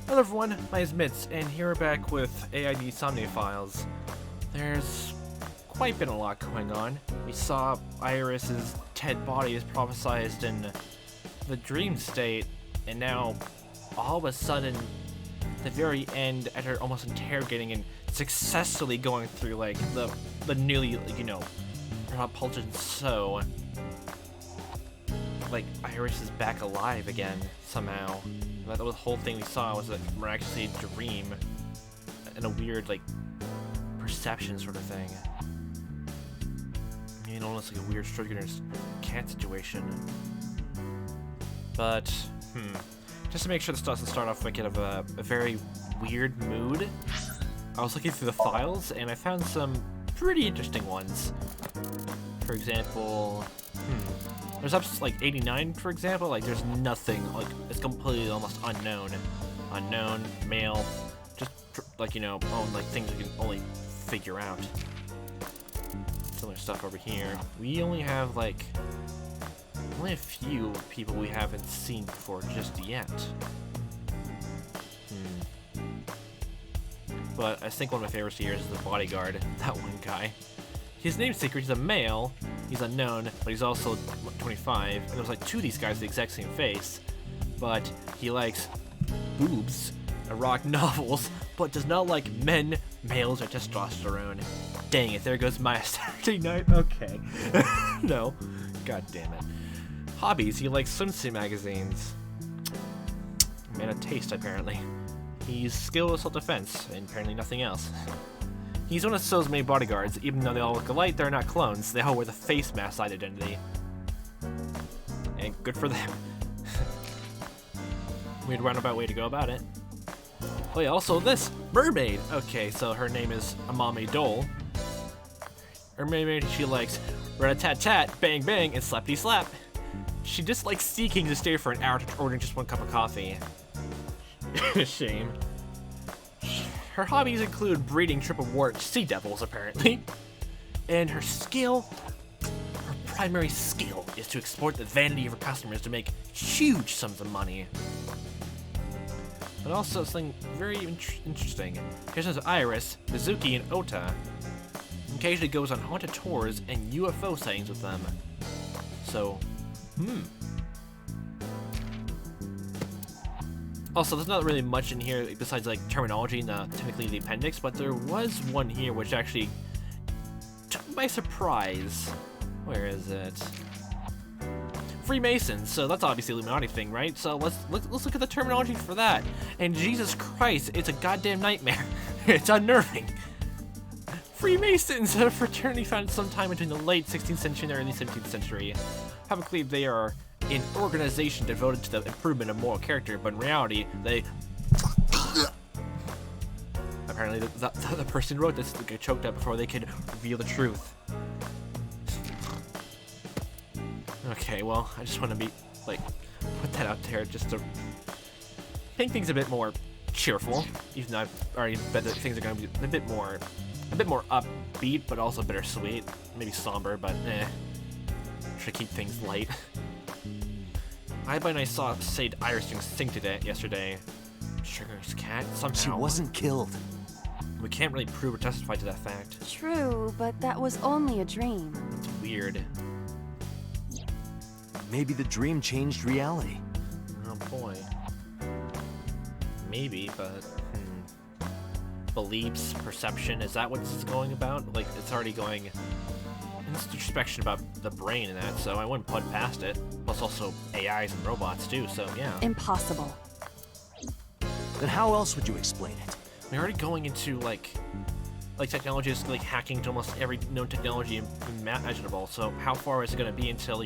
Hello everyone, my name is Mitz, and here we're back with AID Somnium files. There's quite been a lot going on. We saw Iris's dead body is prophesized in the dream state, and now, all of a sudden, at the very end, after almost interrogating and successfully going through, like, the newly, repulsion so, like, Iris is back alive again, somehow. That was the whole thing we saw was like miraculously a dream and a weird like perception sort of thing. You know, almost like a weird Schrödinger's cat situation. But just to make sure this doesn't start off wicked of a very weird mood, I was looking through the files and I found some pretty interesting ones. For example, there's up to like 89, for example. Like, there's nothing, like, it's completely almost unknown. Unknown, male, just, like, like things we can only figure out. Similar stuff over here. We only have, like, only a few people we haven't seen before just yet. But I think one of my favorites here is the bodyguard, that one guy. His name's secret, he's a male, he's unknown, but he's also 25, and there's like two of these guys with the exact same face, but he likes boobs, erotic novels, but does not like men, males, or testosterone. Dang it, there goes my Saturday night, okay. No, god damn it. Hobbies, he likes swimsuit magazines. Man of taste, apparently. He's skilled with self-defense, and apparently nothing else. He's one of So's main bodyguards. Even though they all look alike, they're not clones. They all wear the face mask side identity. And good for them. Weird roundabout way to go about it. Oh yeah, also this mermaid. Okay, so her name is Amame Dole. Her mermaid, she likes rat-a-tat-tat, bang bang, and slappity-slap. She just likes seeking to stay for an hour to ordering just one cup of coffee. Shame. Her hobbies include breeding triple wart sea devils, apparently. And her primary skill, is to exploit the vanity of her customers to make huge sums of money. But also something very interesting. Here's Iris, Mizuki, and Ota. Occasionally goes on haunted tours and UFO sightings with them. So, Also, there's not really much in here besides like terminology and technically the appendix, but there was one here which actually took me by surprise. Where is it? Freemasons. So that's obviously an Illuminati thing, right? So let's look at the terminology for that. And Jesus Christ, it's a goddamn nightmare. It's unnerving. Freemasons, a fraternity founded sometime between the late 16th century and the early 17th century. Publicly, they are an organization devoted to the improvement of moral character, but in reality, they... Apparently, the person who wrote this get choked up before they could reveal the truth. Okay, well, I just want to be, like, put that out there just to make things a bit more cheerful, even though I've already bet that things are going to be a bit more upbeat, but also bittersweet. Maybe somber, but try to keep things light. I saw Said Iris sing yesterday. Sugar's cat, somehow. She wasn't killed. We can't really prove or testify to that fact. True, but that was only a dream. It's weird. Maybe the dream changed reality. Oh boy. Maybe, but... Beliefs, perception, is that what this is going about? Like, it's already going... introspection about the brain and that, so I wouldn't put past it. Plus also AIs and robots too, so yeah. Impossible. Then how else would you explain it? We're already going into like technology is like hacking to almost every known technology imaginable, so how far is it going to be until,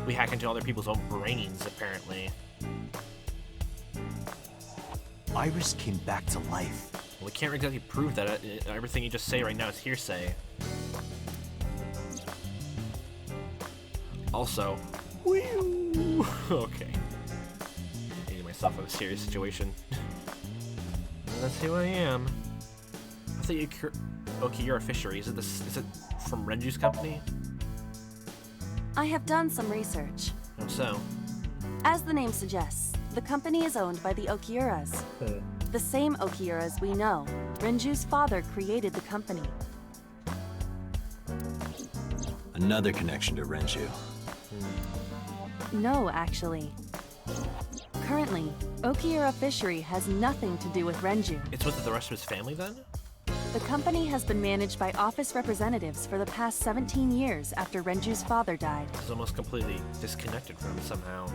we hack into other people's own brains, apparently. Iris came back to life. Well, we can't exactly prove that. Everything you just say right now is hearsay. Also, whew, okay. Getting myself in a serious situation. That's who I am. I thought you Okiyura Fishery. Is it from Renju's company? I have done some research. How so? As the name suggests, The company is owned by the Okiuras. The same Okiuras we know. Renju's father created the company. Another connection to Renju. No, actually. Currently, Okiura Fishery has nothing to do with Renju. It's with the rest of his family then? The company has been managed by office representatives for the past 17 years after Renju's father died. It's almost completely disconnected from him somehow.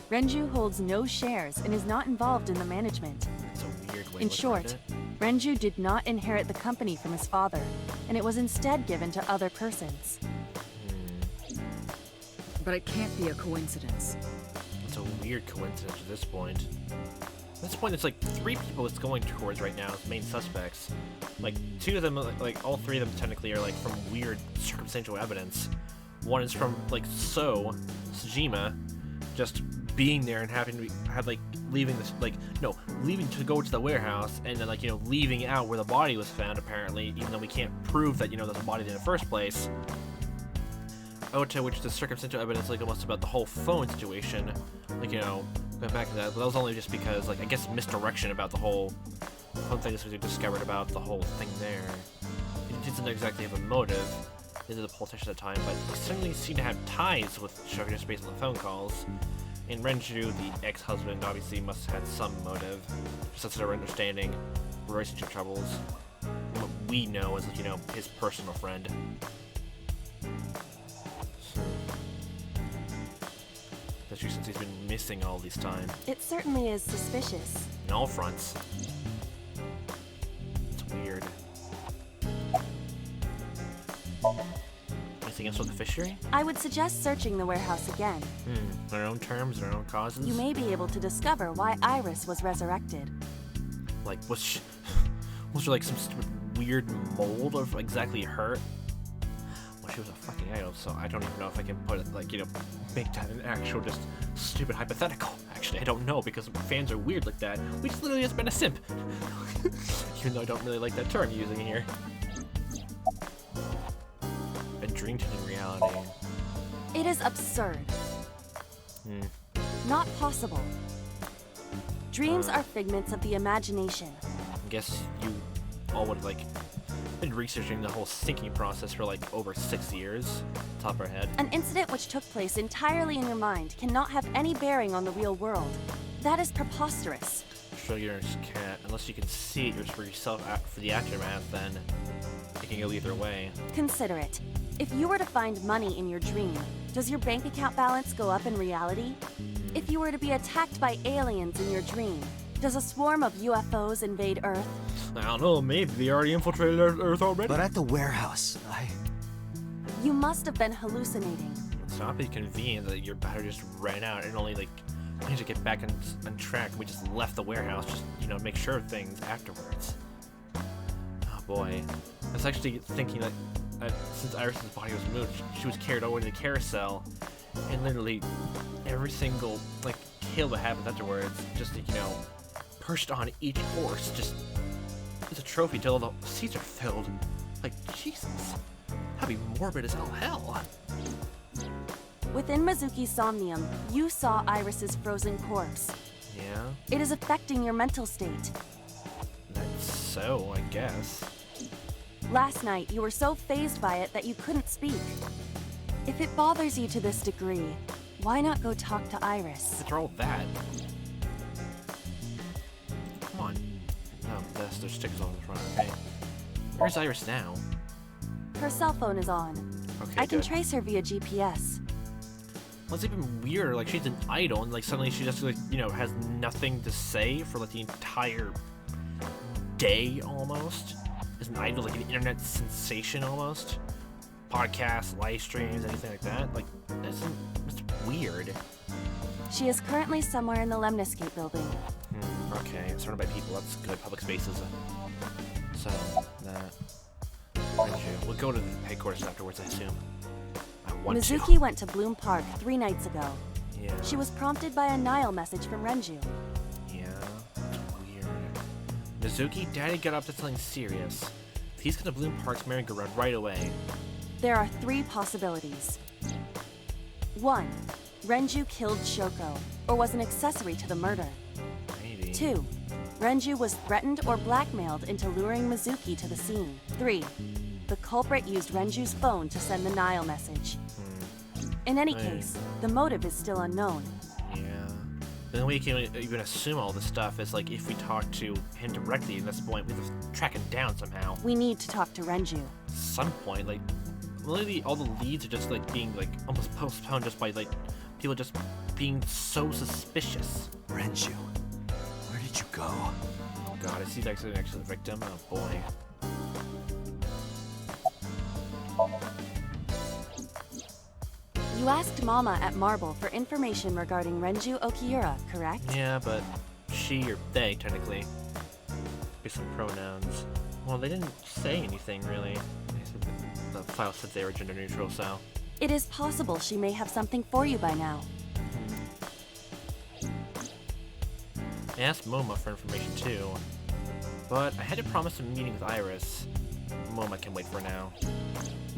Renju holds no shares and is not involved in the management. It's a weird way In to look short, at it. Renju did not inherit the company from his father, and it was instead given to other persons. But it can't be a coincidence. It's a weird coincidence at this point. At this point, it's like 3 people it's going towards right now as main suspects. Like, 2 of them, like all 3 of them technically are like from weird circumstantial evidence. One is from like Sejima, just being there and having to have like leaving this leaving to go to the warehouse and then like leaving out where the body was found apparently, even though we can't prove that there's a body in the first place. Ota, which is the circumstantial evidence, like almost about the whole phone situation, going back to that, but that was only just because, like, I guess misdirection about the whole phone thing we discovered about the whole thing there. He didn't exactly have a motive, neither did the politician at the time, but he certainly seemed to have ties with Shoka just based on the phone calls. And Renju, the ex-husband, obviously must have had some motive, just as our understanding, relationship troubles. And what we know is, his personal friend. Especially since he's been missing all this time. It certainly is suspicious. On all fronts. It's weird. Anything else with the fishery? I would suggest searching the warehouse again. Their own terms, their own causes? You may be able to discover why Iris was resurrected. Like, was there like some stupid weird mold of exactly her? Well, she was a fucking idol, so I don't even know if I can put it, like, make that an actual just stupid hypothetical. Actually, I don't know, because fans are weird like that. We just literally has been a simp. Even though I don't really like that term using here. A dream turning reality. It is absurd. Not possible. Dreams are figments of the imagination. I guess you all would have, like, been researching the whole thinking process for, like, over 6 years, top of our head. An incident which took place entirely in your mind cannot have any bearing on the real world. That is preposterous. Sure, you can't. Unless you can see it for yourself for the aftermath, then it can go either way. Consider it. If you were to find money in your dream, does your bank account balance go up in reality? If you were to be attacked by aliens in your dream, does a swarm of UFOs invade Earth? I don't know, maybe they already infiltrated Earth already. But at the warehouse, You must have been hallucinating. It's not be convenient that your battery just ran out and only, like, managed to get back on track. We just left the warehouse, just, make sure of things afterwards. Oh boy. I was actually thinking that since Iris's body was moved, she was carried over to the carousel, and literally every single, like, kill that happened afterwards, just, perched on each horse, just as a trophy till all the seats are filled. Like, Jesus. That'd be morbid as all hell. Within Mizuki's Somnium, you saw Iris's frozen corpse. Yeah, It is affecting your mental state. that's so, I guess. Last night, you were so fazed by it that you couldn't speak. If it bothers you to this degree, why not go talk to Iris? After all that. Come on. No, there's stickers on the front, okay? Where's Iris now? Her cell phone is on. Okay, I can good. trace her via GPS. Well, it's even weirder, like, she's an idol, and, like, suddenly she just, like, has nothing to say for, like, the entire day, almost. Is an idol, like, an internet sensation, almost. Podcasts, live streams, anything like that. Like, it's weird. She is currently somewhere in the Lemniscate building. Okay, surrounded by people, that's good. Public spaces. So, that. We'll go to the headquarters afterwards, I assume. I want Mizuki went to Bloom Park 3 nights ago. to. Yeah. She was prompted by a Nile message from Renju. Yeah, that's weird. Mizuki, Daddy got up to something serious. If he's gonna Bloom Park's merry-go-round right away. There are 3 possibilities. 1. Renju killed Shoko. or was an accessory to the murder. Maybe. 2. Renju was threatened or blackmailed into luring Mizuki to the scene. 3. The culprit used Renju's phone to send the Nile message. In any case, the motive is still unknown. Yeah. The only way you can even assume all this stuff is like if we talk to him directly, and that's the point we have to track him down somehow. We need to talk to Renju. Some point, like, literally all the leads are just like being like almost postponed just by like people just being so suspicious. Renju, where did you go? Oh god, is he actually the victim? Oh boy. You asked Mama at Marble for information regarding Renju Okiura, correct? Yeah, but she or they, technically. Be some pronouns. Well, they didn't say anything, really. The file said they were gender neutral, so... It is possible she may have something for you by now. I asked Moma for information, too. But I had to promise a meeting with Iris. Moma can wait for now.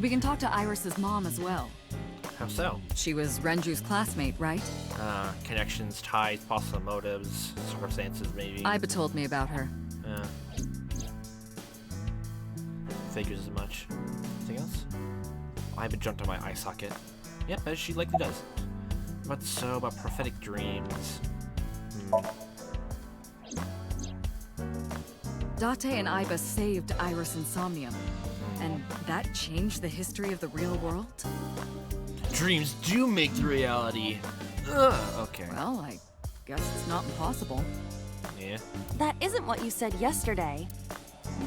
We can talk to Iris's mom as well. How so? She was Renju's classmate, right? Connections, ties, possible motives, circumstances, maybe. Iba told me about her. Figures as much. Anything else? Iba jumped on my eye socket. Yep, as she likely does. But so about prophetic dreams. Date and Iba saved Iris and Somnium. And that changed the history of the real world? Dreams do make the reality. Ugh, okay. Well, I guess it's not impossible. Yeah. That isn't what you said yesterday.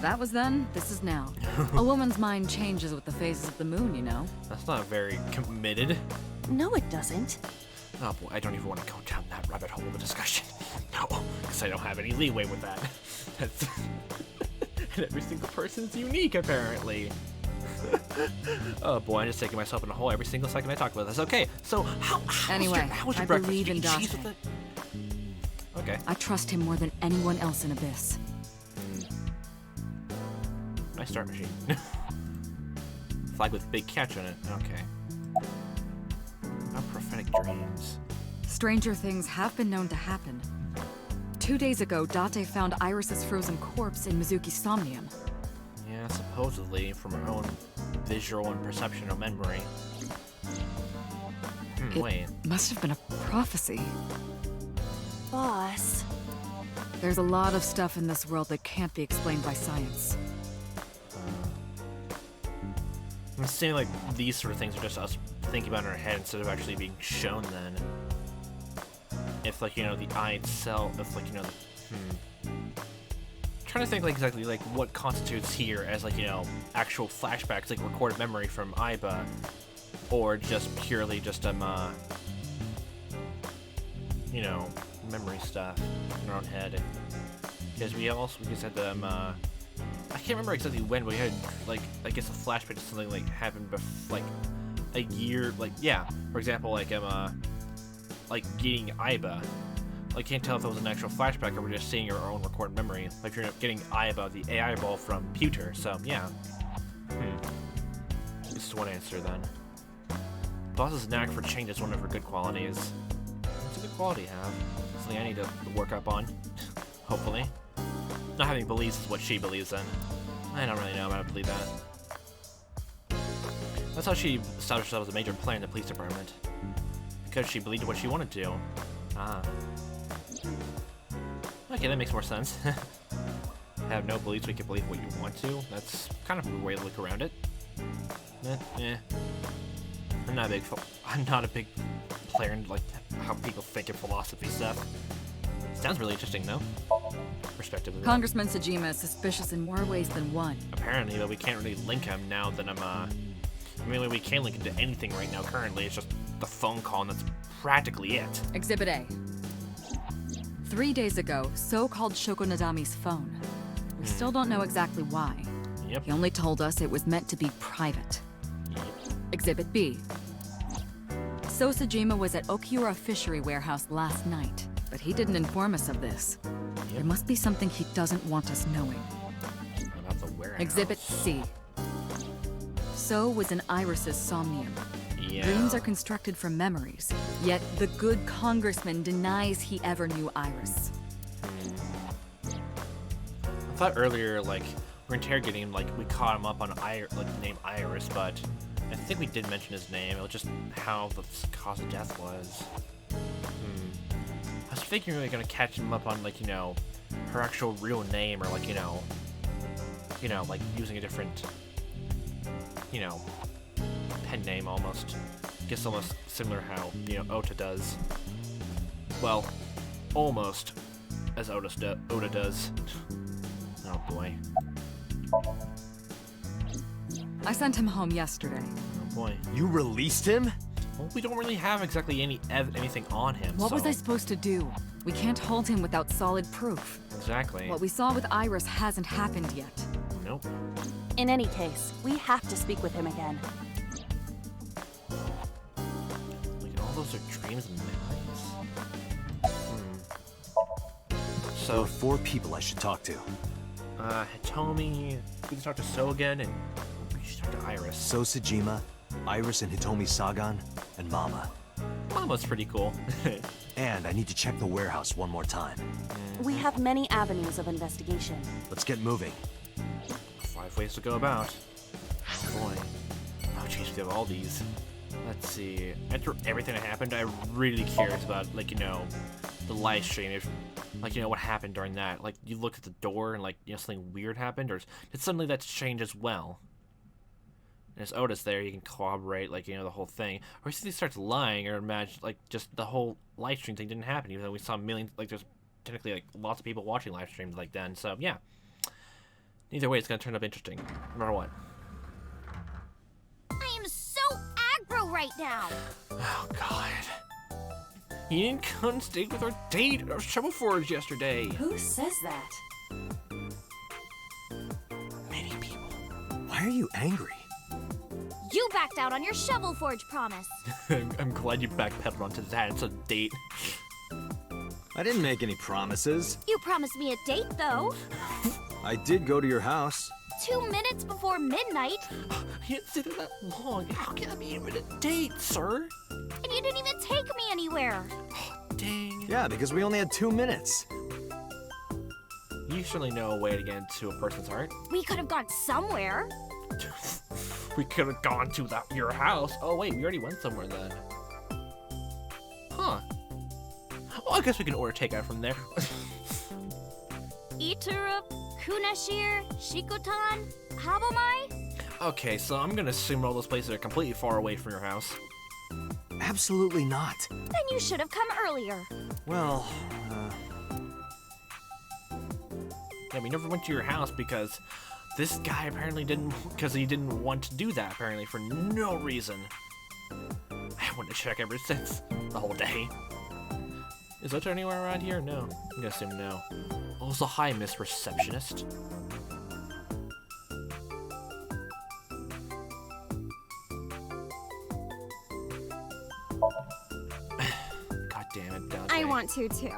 That was then, this is now. A woman's mind changes with the phases of the moon, you know? That's not very committed. No, it doesn't. Oh boy, I don't even want to go down that rabbit hole of a discussion. No, because I don't have any leeway with that. That's and every single person's unique, apparently. Oh boy, I'm just taking myself in a hole every single second I talk about this. Okay, so Anyway, how was your I breakfast? believe You in eat cheese Date. with it? Okay. I trust him more than anyone else in Abyss. Nice start machine. Flag with big catch on it. Okay. About prophetic dreams. Stranger things have been known to happen. 2 days ago, Date found Iris's frozen corpse in Mizuki's Somnium. Yeah, supposedly from her own visual and perceptional memory. Wait. It must have been a prophecy. Boss. There's a lot of stuff in this world that can't be explained by science. I'm saying like these sort of things are just us thinking about in our head instead of actually being shown then. If like, you know, the eye itself, if like, you know, trying to think like exactly like what constitutes here as like, you know, actual flashbacks, like recorded memory from Iba, or just purely just you know, memory stuff in our own head. Because we just had I can't remember exactly when, but we had like I guess a flashback to something like happened like a year, like yeah. For example, like like getting Iba. I can't tell if it was an actual flashback or we're just seeing our own recorded memory. Like you're getting Iba, the AI ball from Pewter. So yeah. This is one answer then. Boss's knack for change is one of her good qualities. What's a good quality to have? Something I need to work up on. Hopefully. Not having beliefs is what she believes in. I don't really know, but I believe that. That's how she established herself as a major player in the police department. Because she believed what she wanted to. Ah. Okay, that makes more sense. Have no beliefs, we can believe what you want to. That's kind of a way to look around it. I'm not a big player in like how people think of philosophy stuff. Sounds really interesting though. Respectively. Congressman Sejima is suspicious in more ways than one. Apparently, but we can't really link him now that I'm I mean, we can't link him to anything right now currently. It's just the phone call and that's practically it. Exhibit A. 3 days ago, So called Shoko Nadami's phone. We still don't know exactly why. Yep. He only told us it was meant to be private. Yep. Exhibit B. So Sejima was at Okiura Fishery Warehouse last night, but he didn't inform us of this. There must be something he doesn't want us knowing. About the warehouse. Exhibit C. So was in Iris's Somnium. Yeah. Dreams are constructed from memories, yet the good congressman denies he ever knew Iris. I thought earlier, like, we're interrogating him, like, we caught him up on the name Iris, but I think we did mention his name. It was just how the cause of death was. I was figuring we were gonna catch him up on, like, you know, her actual real name, or, like, you know, like, using a different, you know, pen name almost. Guess almost similar how, you know, Ota does. Well, almost as Oda does. Oh boy. I sent him home yesterday. Oh boy. You released him? Well, we don't really have exactly anything on him. What was so- I supposed to do? We can't hold him without solid proof. Exactly. What we saw with Iris hasn't happened yet. Nope. In any case, we have to speak with him again. Look at all those are dreams and memories. There So, are 4 people I should talk to. Hitomi, we can talk to So again, and we should talk to Iris. So Sejima, Iris and Hitomi Sagan, and Mama. Mama's pretty cool. And I need to check the warehouse one more time. We have many avenues of investigation. Let's get moving. 5 ways to go about. Oh boy. Oh jeez, we have all these. Let's see. After everything that happened, I'm really curious about, like, you know, the live stream. If, like, you know, what happened during that. Like, you look at the door and, like, you know, something weird happened, or did suddenly that change as well? And as Oda's there, you can corroborate, like, you know, the whole thing. Or if he starts lying, or imagine, like, just the whole live stream thing didn't happen, even though we saw millions, like, there's technically, like, lots of people watching live streams like then. So, yeah. Either way, it's going to turn up interesting, no matter what. I am so aggro right now. Oh, God. You didn't come and stay with our date at our Shovel Forge yesterday. Who says that? Many people. Why are you angry? You backed out on your Shovel Forge promise. I'm glad you backpedaled onto that. It's a date. I didn't make any promises. You promised me a date, though. I did go to your house. 2 minutes before midnight, You didn't sit there that long. How can I be even a date, sir? and you didn't even take me anywhere. Dang. Yeah, because we only had 2 minutes. You certainly know a way to get into a person's heart. We could have gone somewhere. We could have gone to your house. Oh, wait, we already went somewhere then. Huh. Well, I guess we can order takeout from there. Iturup, Kunashir, Shikotan, Habomai? Okay, so I'm gonna assume all those places are completely far away from your house. Absolutely not. Then you should have come earlier. Well, Yeah, we never went to your house because this guy apparently didn't, because he didn't want to do that, apparently, for no reason. I wanted to check ever since, the whole day. Is Ota anywhere around here? No. I'm gonna assume no. Also, hi, Miss Receptionist. God damn it, Dante. I want to too.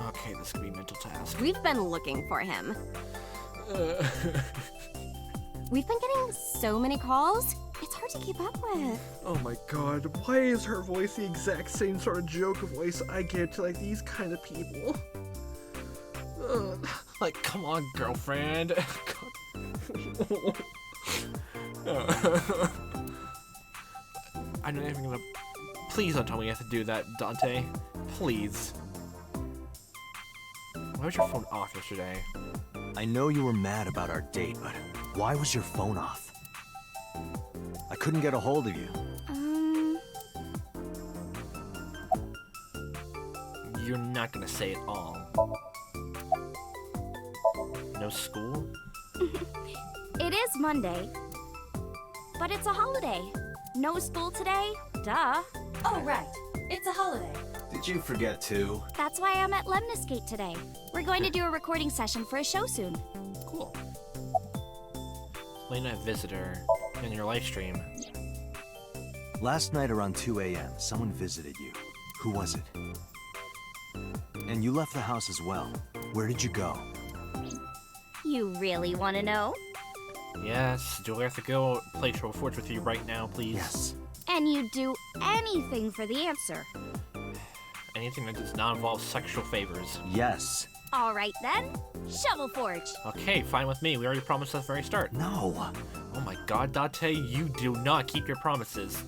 Okay, this could be a mental task. We've been looking for him. We've been getting so many calls, it's hard to keep up with. Oh my god, why is her voice the exact same sort of joke voice I give to, like, these kind of people? Like, come on, girlfriend. I'm not even gonna... Please don't tell me you have to do that, Dante. Please. Why was your phone off yesterday? I know you were mad about our date, but why was your phone off? I couldn't get a hold of you. You're not gonna say it all. No school? It is Monday, but it's a holiday. No school today? Duh. Oh, right. It's a holiday. Did you forget too? That's why I'm at Lemnisgate today. We're going to do a recording session for a show soon. Cool. Late night visitor in your live stream. Last night around 2 a.m., someone visited you. Who was it? And you left the house as well. Where did you go? You really want to know? Yes, do I have to go play Trouble Forge with you right now, please? Yes. And you'd do anything for the answer. Anything that does not involve sexual favors. Yes. All right then, Shovel Forge. Okay, fine with me. We already promised at the very start. No. Oh my god, Date, you do not keep your promises.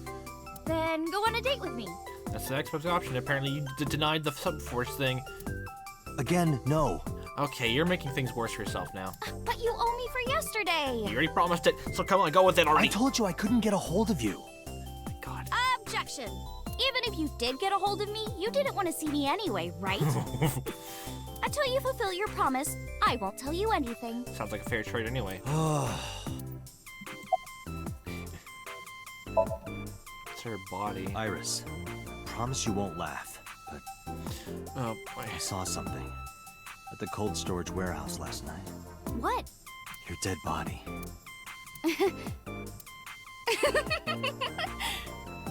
Then go on a date with me. That's the Xbox option. Apparently you denied the Subforge thing. Again, no. Okay, you're making things worse for yourself now. But you owe me for yesterday. You already promised it, so come on, go with it already. I told you I couldn't get a hold of you. my god. Objection. Even if you did get a hold of me, you didn't want to see me anyway, right? Until you fulfill your promise, I won't tell you anything. Sounds like a fair trade anyway. It's her body. Iris, promise you won't laugh, but Oh boy. I saw something at the cold storage warehouse last night. What? Your dead body.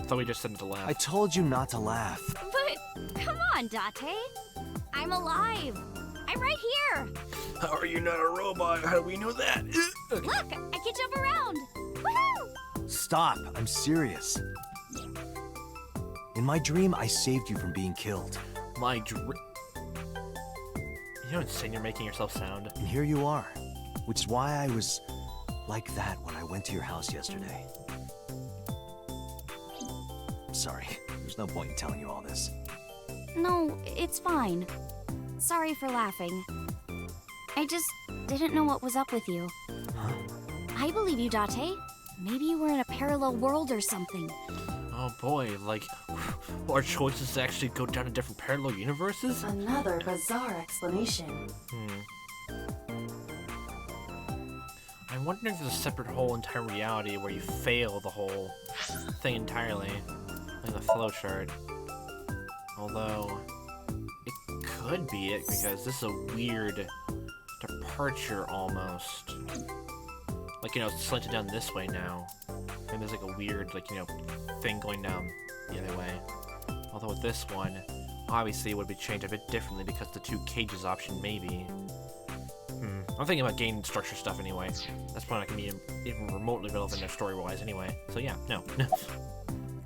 Thought we just said to laugh. I told you not to laugh. But come on, Date. I'm alive. I'm right here. How are you not a robot? How do we know that? Look, I can jump around. Woohoo! Stop, I'm serious. In my dream, I saved you from being killed. My dream. You know how insane you're making yourself sound? And here you are, which is why I was like that when I went to your house yesterday. Sorry, there's no point in telling you all this. No, it's fine. Sorry for laughing. I just didn't know what was up with you. Huh? I believe you, Date. Maybe you were in a parallel world or something. Oh boy, like, our choices actually go down to different parallel universes? Another bizarre explanation. I'm wondering if there's a separate whole entire reality where you fail the whole thing entirely, like the flowchart. Although, it could be it, because this is a weird departure almost. Like, you know, it's slanted down this way now. And there's like a weird, like, you know, thing going down the other way. Although with this one, obviously it would be changed a bit differently because the two cages option maybe. I'm thinking about game structure stuff anyway. That's probably not gonna be even remotely relevant story-wise anyway. So yeah, no.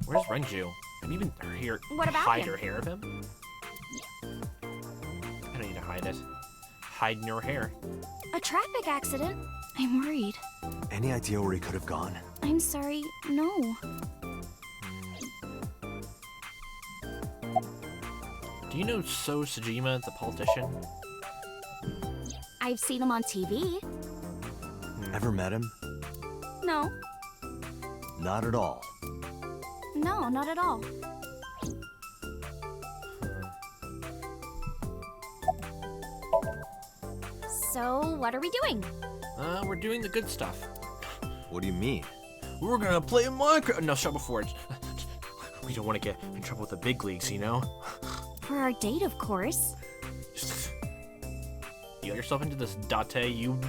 Where's Renju? Have you even What about hide him? her hair of him? I don't need to hide it. Hide in your hair. A traffic accident? I'm worried. Any idea where he could have gone? I'm sorry, no. Do you know So Sejima, the politician? I've seen him on TV. Ever met him? No, Not at all. no, not at all. So, what are we doing? We're doing the good stuff. What do you mean? We're gonna play Minecraft. No, Shovel Forge. We don't want to get in trouble with the big leagues, you know? For our date, of course. You got yourself into this, Date. You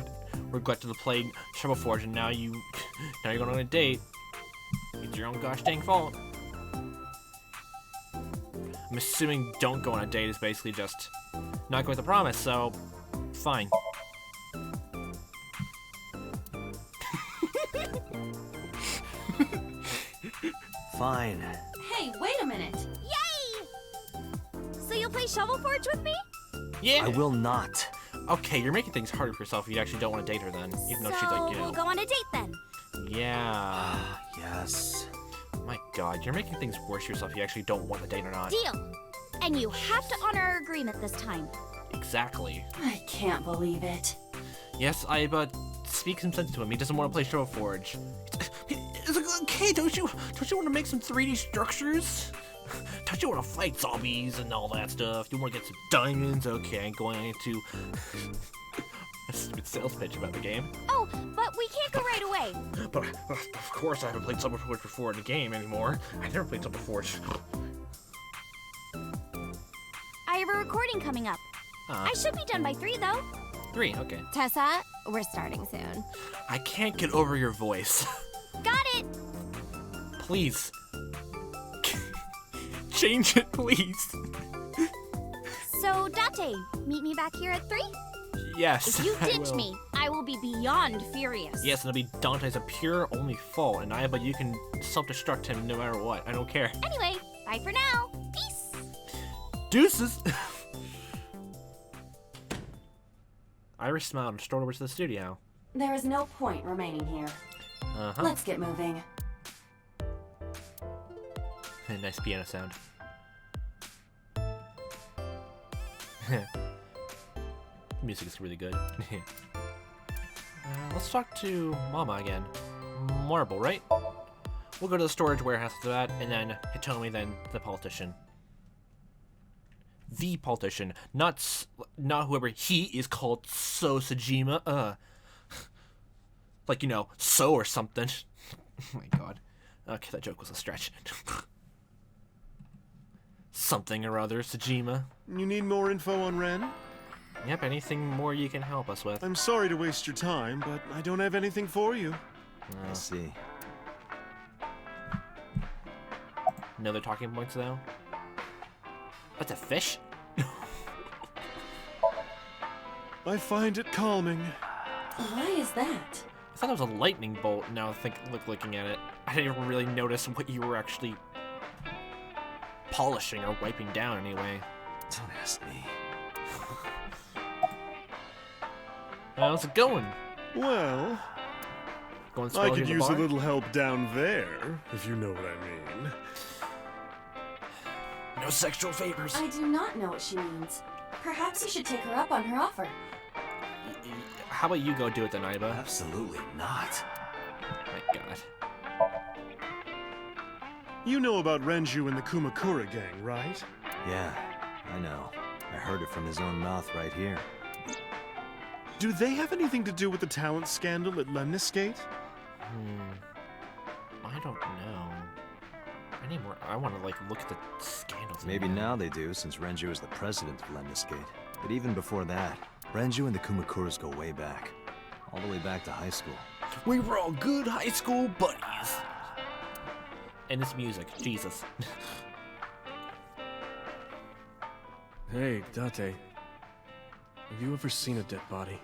regret to play Shovel Forge, and now you're going on a date. It's your own gosh dang fault. I'm assuming don't go on a date is basically just not going with the promise, so fine. Fine. Hey, wait a minute. Yay! So you'll play Shovel Forge with me? Yeah. I will not. Okay, you're making things harder for yourself if you actually don't want to date her then. Even though she's like, you know. we'll go on a date then. Yeah. Yes. My god, you're making things worse for yourself if you actually don't want to date or not. Deal. And you have to honor our agreement this time. Exactly. I can't believe it. Yes, I speak some sense to him. He doesn't want to play Shovel Forge. It's like, okay, don't you want to make some 3D structures? Don't you want to fight zombies and all that stuff? You want to get some diamonds? Okay, going into a stupid sales pitch about the game. Oh, but we can't go right away. But of course, I haven't played Shovel Forge before in the game anymore. I never played Shovel Forge. I have a recording coming up. I should be done by 3, though. 3, okay. Tessa, we're starting soon. I can't get over your voice. Got it. Please. Change it, please. So, Date, meet me back here at 3? Yes. If you I ditch will. me, I will be beyond furious. Yes, and it'll be Dante's a pure only fault, and but you can self-destruct him no matter what. I don't care. Anyway, bye for now. Peace. Deuces! Iris smiled and strode over to the studio. There is no point remaining here. Uh-huh. Let's get moving. Nice piano sound. Music is really good. Let's talk to Mama again. Marble, right? We'll go to the storage warehouse after that, and then Hitomi, then the politician. The politician, not whoever he is called, Sojima. Like, you know, so or something. Oh my god. Okay, that joke was a stretch. Something or other, Sojima. You need more info on Ren? Yep, anything more you can help us with. I'm sorry to waste your time, but I don't have anything for you. I see. No other talking points, though? That's a fish? I find it calming. Why is that? I thought it was a lightning bolt, now looking at it. I didn't even really notice what you were actually polishing or wiping down anyway. Don't ask me. How's it going? Well, Going I swell could in the use a bar? little help down there, if you know what I mean. No sexual favors. I do not know what she means. Perhaps you should take her up on her offer. How about you go do it then, Aiba? Absolutely not. My god. You know about Renju and the Kumakura gang, right? Yeah, I know. I heard it from his own mouth right here. Do they have anything to do with the talent scandal at Lemniscate? I don't know. I want to, like, look at the scandals. Maybe now they do, since Renju is the president of Lemniscate. But even before that, Renju and the Kumakuras go way back. All the way back to high school. We were all good high school buddies. And this music, Jesus. Hey, Date. Have you ever seen a dead body?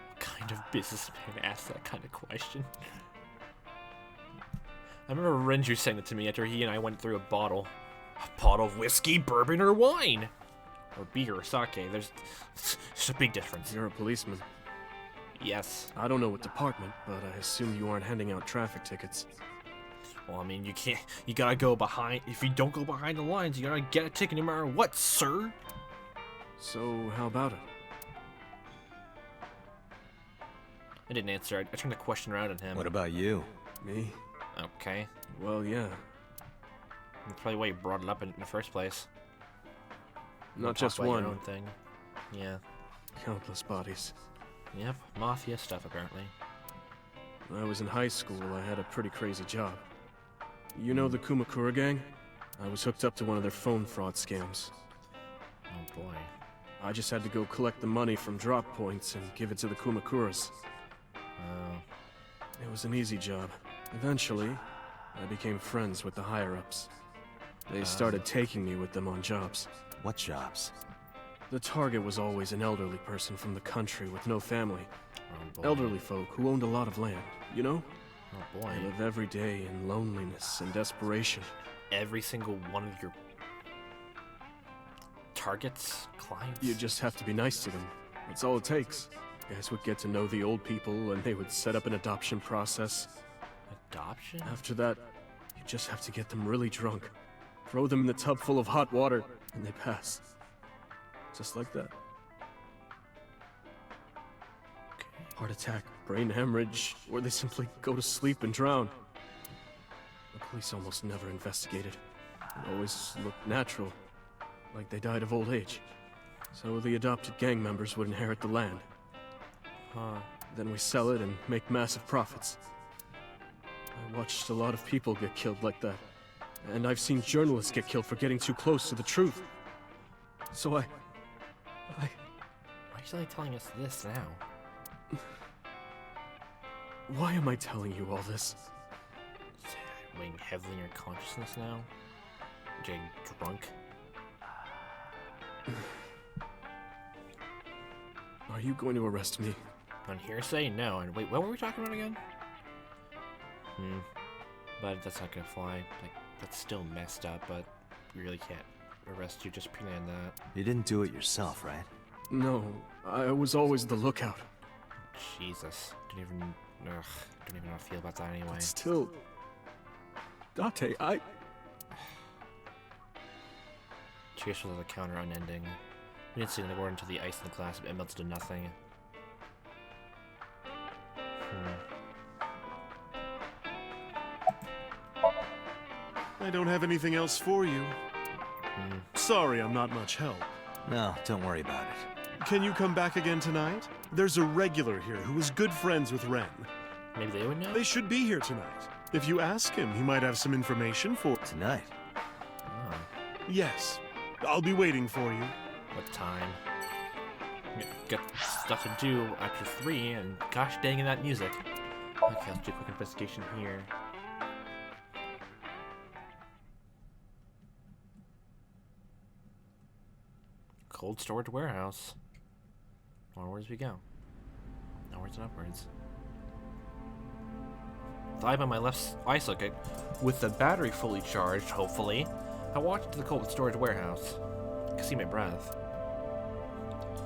What kind of businessman asks that kind of question? I remember Renju saying it to me after he and I went through a bottle. A bottle of whiskey, bourbon, or wine. Or beer or sake. There's a big difference. You're a policeman. Yes. I don't know what department, but I assume you aren't handing out traffic tickets. Well, I mean, you can't. You gotta go behind. If you don't go behind the lines, you gotta get a ticket no matter what, sir. So, how about it? I didn't answer. I turned the question around on him. What about you? Me? Okay. Well, yeah. That's probably why you brought it up in the first place. Not Talk just about one. Your own thing. Yeah. Countless bodies. Yep. Mafia stuff, apparently. When I was in high school, I had a pretty crazy job. You know the Kumakura gang? I was hooked up to one of their phone fraud scams. Oh boy. I just had to go collect the money from drop points and give it to the Kumakuras. Oh. It was an easy job. Eventually, I became friends with the higher-ups. They started taking me with them on jobs. What jobs? The target was always an elderly person from the country with no family. Oh boy. Elderly folk who owned a lot of land, you know? Oh boy. They live every day in loneliness and desperation. Every single one of your targets, clients. You just have to be nice to them. That's all it takes. Guys would get to know the old people and they would set up an adoption process. Adoption? After that, you just have to get them really drunk. Throw them in the tub full of hot water, and they pass. Just like that. Okay. Heart attack, brain hemorrhage, or they simply go to sleep and drown. The police almost never investigated. It always looked natural, like they died of old age. So the adopted gang members would inherit the land. Huh. Then we sell it and make massive profits. I watched a lot of people get killed like that. And I've seen journalists get killed for getting too close to the truth. So Why are you suddenly telling us this now? Why am I telling you all this? Weighing heavily in your consciousness now? Getting drunk? Are you going to arrest me? On hearsay? No. And wait, what were we talking about again? But that's not gonna fly. Like, that's still messed up, but we really can't arrest you just purely on that. You didn't do it yourself, right? No, I was always the lookout. Jesus. Don't even know how to feel about that anyway. But still... Date, Chase was the counter unending. We didn't see the word until the ice in the glass melted to nothing. I don't have anything else for you. Sorry, I'm not much help. No, don't worry about it. Can you come back again tonight? There's a regular here who is good friends with Ren. Maybe they would know? They should be here tonight. If you ask him, he might have some information for... Tonight? Oh. Yes. I'll be waiting for you. What time? Got stuff to do after 3, and gosh dang it, that music. Okay, let's do a quick investigation here. Cold storage warehouse. Onwards we go. Onwards and upwards. Thigh by my left eye socket, with the battery fully charged, hopefully, I walked into the cold storage warehouse. I could see my breath.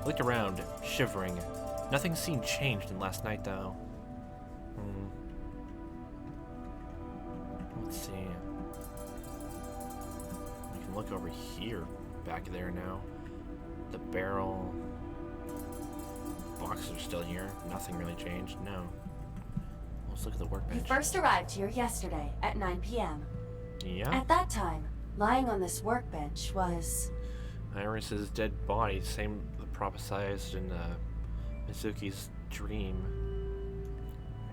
I looked around, shivering. Nothing seemed changed in last night, though. Let's see. We can look over here, back there now. The barrel. Boxes are still here. Nothing really changed. No. Let's look at the You workbench. first arrived here yesterday at 9 p.m. Yeah. At that time, lying on this workbench was... Iris's dead body, same prophesized in Mizuki's dream.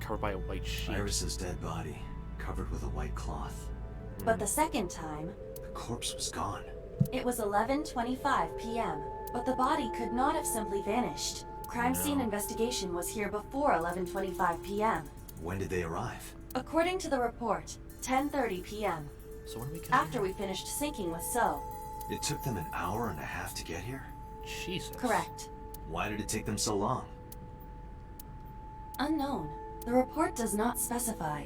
Covered by a white sheet. Iris's dead body, covered with a white cloth. But the second time, The corpse was gone. it was 11:25 p.m. But the body could not have simply vanished. Crime scene investigation was here before 11:25 p.m. When did they arrive? According to the report, 10:30 p.m. So when we come After we finished sinking with So. It took them an hour and a half to get here? Jesus. Correct. Why did it take them so long? Unknown. The report does not specify.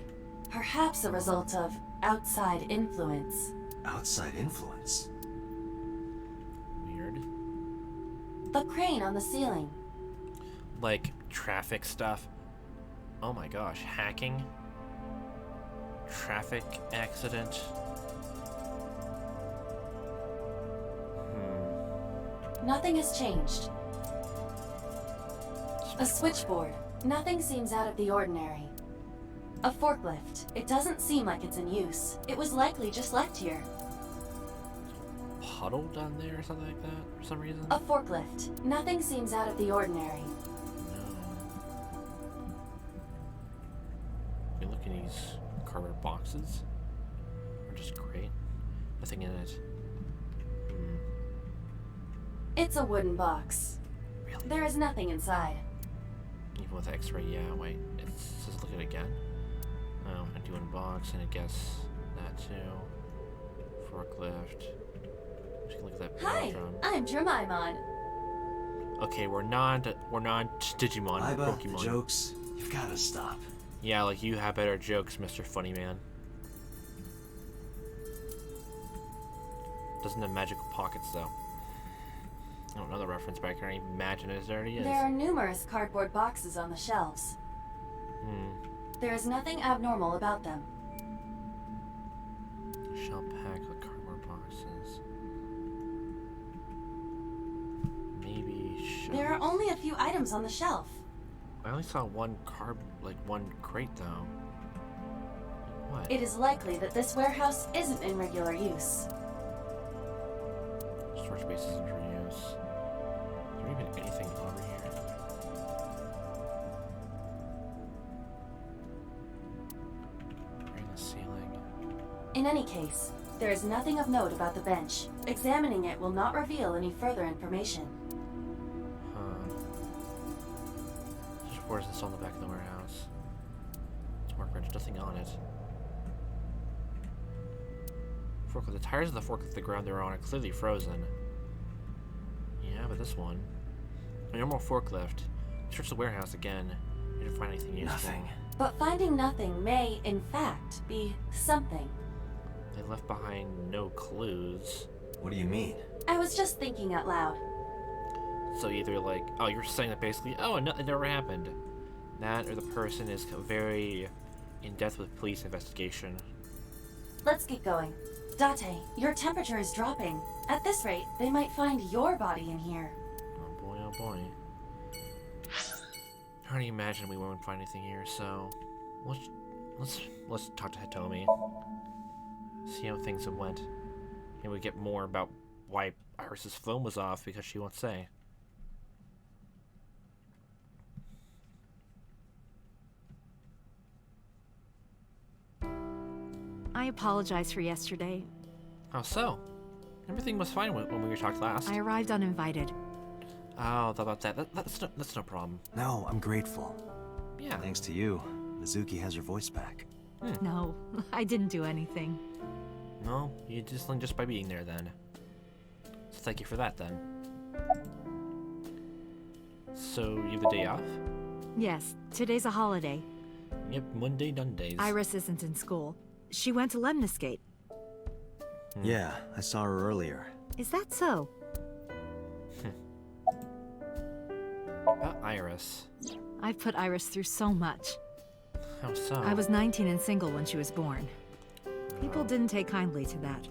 Perhaps a result of outside influence. Outside influence? Weird. The crane on the ceiling. Like traffic stuff. Oh my gosh, hacking. Traffic accident. Nothing has changed. A switchboard. Nothing seems out of the ordinary. A forklift. It doesn't seem like it's in use. It was likely just left here. Puddle down there or something like that for some reason? A forklift. Nothing seems out of the ordinary. No. You look in these cardboard boxes. They're just great. Nothing in it. It's a wooden box. Really? There is nothing inside. Even with X-ray, yeah, wait. It says look at it again. Oh, empty wooden box, and I guess that too. Forklift. Just look at that Hi, drum. I'm Jemimon. Okay, we're not Digimon, we're Iba, Pokemon. the jokes, you've gotta stop. Yeah, like you have better jokes, Mr. Funny Man. Doesn't have magical pockets though. I don't know the reference, but I can imagine it already is. There are numerous cardboard boxes on the shelves. There is nothing abnormal about them. Shell pack with cardboard boxes. Maybe shelves. There are only a few items on the shelf. I only saw one one crate though. What? It is likely that this warehouse isn't in regular use. Storage space isn't for use. Is there even anything over here? Right in the ceiling. In any case, there is nothing of note about the bench. Examining it will not reveal any further information. Just where's this on the back of the warehouse? It's workbench, nothing on it. Forklift. The tires of the forklift, the ground they're on, are clearly frozen. about this one? A normal forklift. Search the warehouse again. You didn't find anything useful. Nothing. But finding nothing may, in fact, be something. They left behind no clues. What do you mean? I was just thinking out loud. So either like, oh, you're saying that basically, oh, nothing never happened. That or the person is very in depth with police investigation. Let's get going. Date, your temperature is dropping. At this rate, they might find your body in here. Oh boy, oh boy. I already imagined we won't find anything here, so let's talk to Hitomi. See how things have went. Maybe we get more about why Iris's phone was off because she won't say. I apologize for yesterday. How so? Everything was fine when we talked last. I arrived uninvited. Oh, about that. That's no problem. No, I'm grateful. Yeah. Thanks to you, Mizuki has her voice back. No, I didn't do anything. No, you just by being there then. So thank you for that then. So you have the day off? Yes, today's a holiday. Yep, Monday Dundays. Iris isn't in school. She went to Lemniscate. Yeah, I saw her earlier. Is that so? Iris. I've put Iris through so much. How so? I was 19 and single when she was born. People didn't take kindly to that.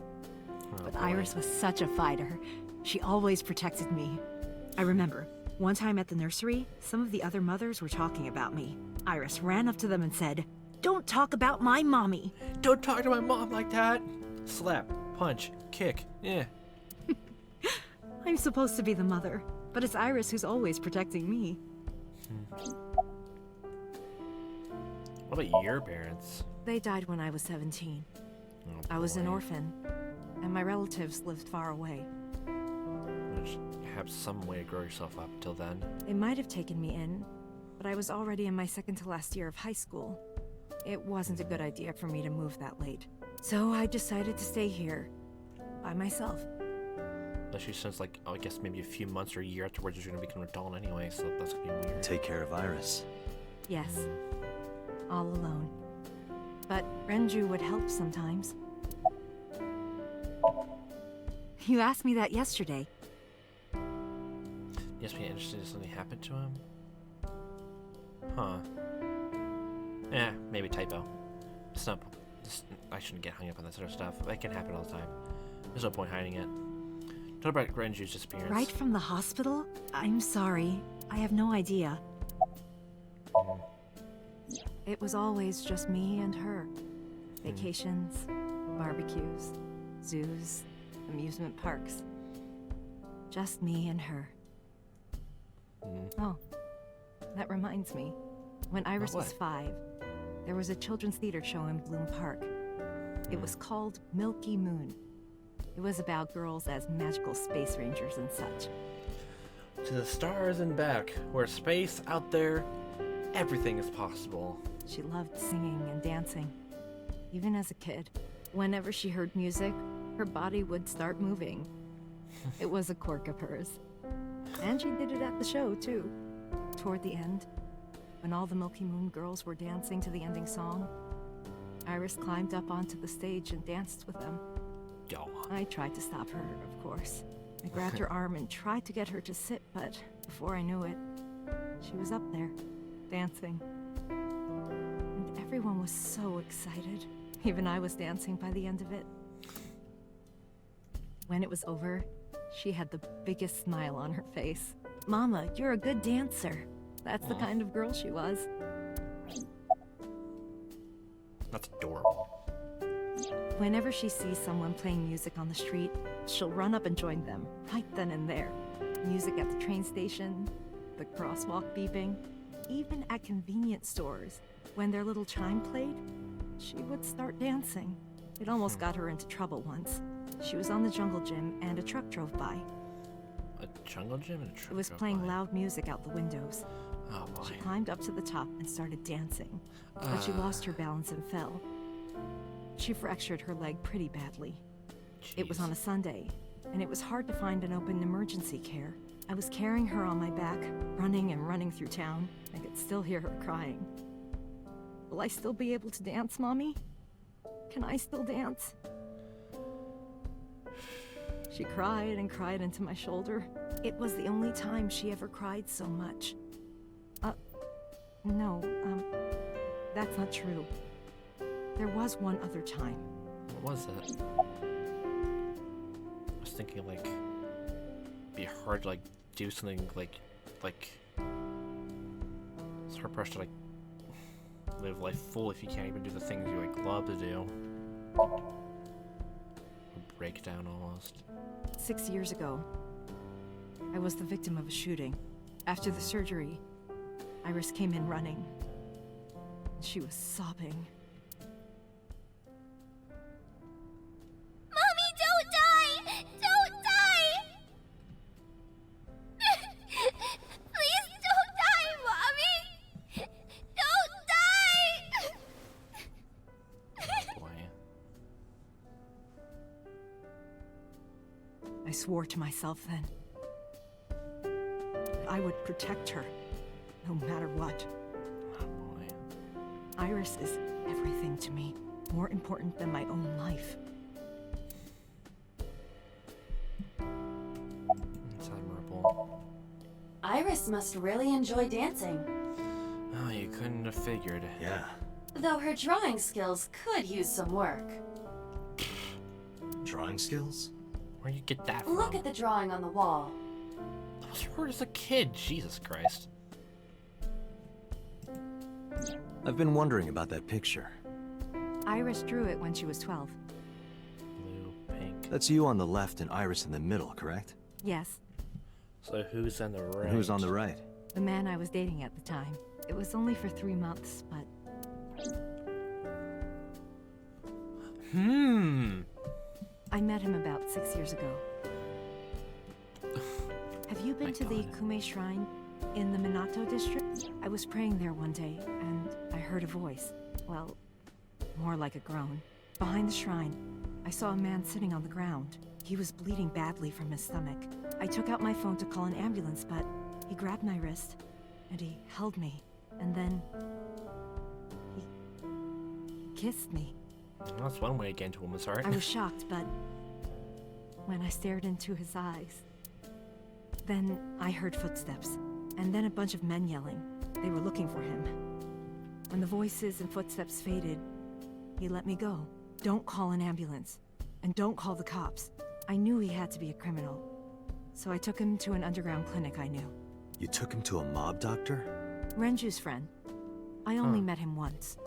Oh, But boy. Iris was such a fighter. She always protected me. I remember, one time at the nursery, some of the other mothers were talking about me. Iris ran up to them and said, "Don't talk about my mommy." Don't talk to my mom like that. Slap, punch, kick. Yeah. I'm supposed to be the mother, but it's Iris who's always protecting me. What about your parents? They died when I was 17. Oh, I was an boy. orphan, and my relatives lived far away. You have some way to grow yourself up till then. They might have taken me in, but I was already in my second to last year of high school. It wasn't a good idea for me to move that late. So I decided to stay here, by myself. Especially since, like, I guess maybe a few months or a year afterwards you're gonna become an adult anyway, so that's gonna be weird. Take care of Iris. Yes, all alone. But Renju would help sometimes. You asked me that yesterday. Yes, be interested if something happened to him? Huh. Maybe typo. It's not. I shouldn't get hung up on that sort of stuff. That can happen all the time. There's no point hiding it. Talk about Renju's disappearance. Right from the hospital? I'm sorry. I have no idea. It was always just me and her. Vacations, barbecues, zoos, amusement parks. Just me and her. Oh, that reminds me. When Iris was what? 5, there was a children's theater show in Bloom Park. It was called Milky Moon. It was about girls as magical space rangers and such. To the stars and back, where space out there, everything is possible. She loved singing and dancing. Even as a kid, whenever she heard music, her body would start moving. It was a quirk of hers. And she did it at the show, too. Toward the end, when all the Milky Moon girls were dancing to the ending song, Iris climbed up onto the stage and danced with them. Yo. I tried to stop her, of course. I grabbed her arm and tried to get her to sit, but before I knew it, she was up there, dancing. And everyone was so excited. Even I was dancing by the end of it. When it was over, she had the biggest smile on her face. "Mama, you're a good dancer." That's the kind of girl she was. That's adorable. Whenever she sees someone playing music on the street, she'll run up and join them, right then and there. Music at the train station, the crosswalk beeping, even at convenience stores. When their little chime played, she would start dancing. It almost got her into trouble once. She was on the jungle gym and a truck drove by. A jungle gym and a truck It was drove playing by. loud music out the windows. Oh boy. She climbed up to the top and started dancing, but she lost her balance and fell. She fractured her leg pretty badly. It was Jeez. on a Sunday, and it was hard to find an open emergency care. I was carrying her on my back, running and running through town. I could still hear her crying. Will I still be able to dance, Mommy? Can I still dance? She cried and cried into my shoulder. It was the only time she ever cried so much. No, that's not true. There was one other time. What was it? I was thinking, like, it'd be hard to, like, do something, like, it's hard pressed to, like, live life full if you can't even do the things you, like, love to do. Break down almost. 6 years ago, I was the victim of a shooting. After the surgery, Iris came in running. She was sobbing. Mommy, don't die! Don't die! Please don't die, Mommy! Don't die! Boy. I swore to myself then that I would protect her, no matter what. Oh boy. Iris is everything to me, more important than my own life. It's admirable. Iris must really enjoy dancing. Oh, you couldn't have figured. Yeah. Though her drawing skills could use some work. Drawing skills? Where'd you get that from? Look at the drawing on the wall. I was hurt as a kid. Jesus Christ. I've been wondering about that picture. Iris drew it when she was 12. Blue, pink. That's you on the left and Iris in the middle, correct? Yes, So who's on the right? And who's on the right? the man I was dating at the time. It was only for 3 months, but I met him about 6 years ago. Have you been My to the God. Kume Shrine in the Minato district? I was praying there one day, and I heard a voice. Well, more like a groan. Behind the shrine, I saw a man sitting on the ground. He was bleeding badly from his stomach. I took out my phone to call an ambulance, but he grabbed my wrist, and he held me, and then he kissed me. Well, that's one way to get into a woman's heart. I was shocked, but when I stared into his eyes, then I heard footsteps, and then a bunch of men yelling. They were looking for him. When the voices and footsteps faded, he let me go. Don't call an ambulance, and don't call the cops. I knew he had to be a criminal, so I took him to an underground clinic I knew. You took him to a mob doctor? Renju's friend. I only met him once.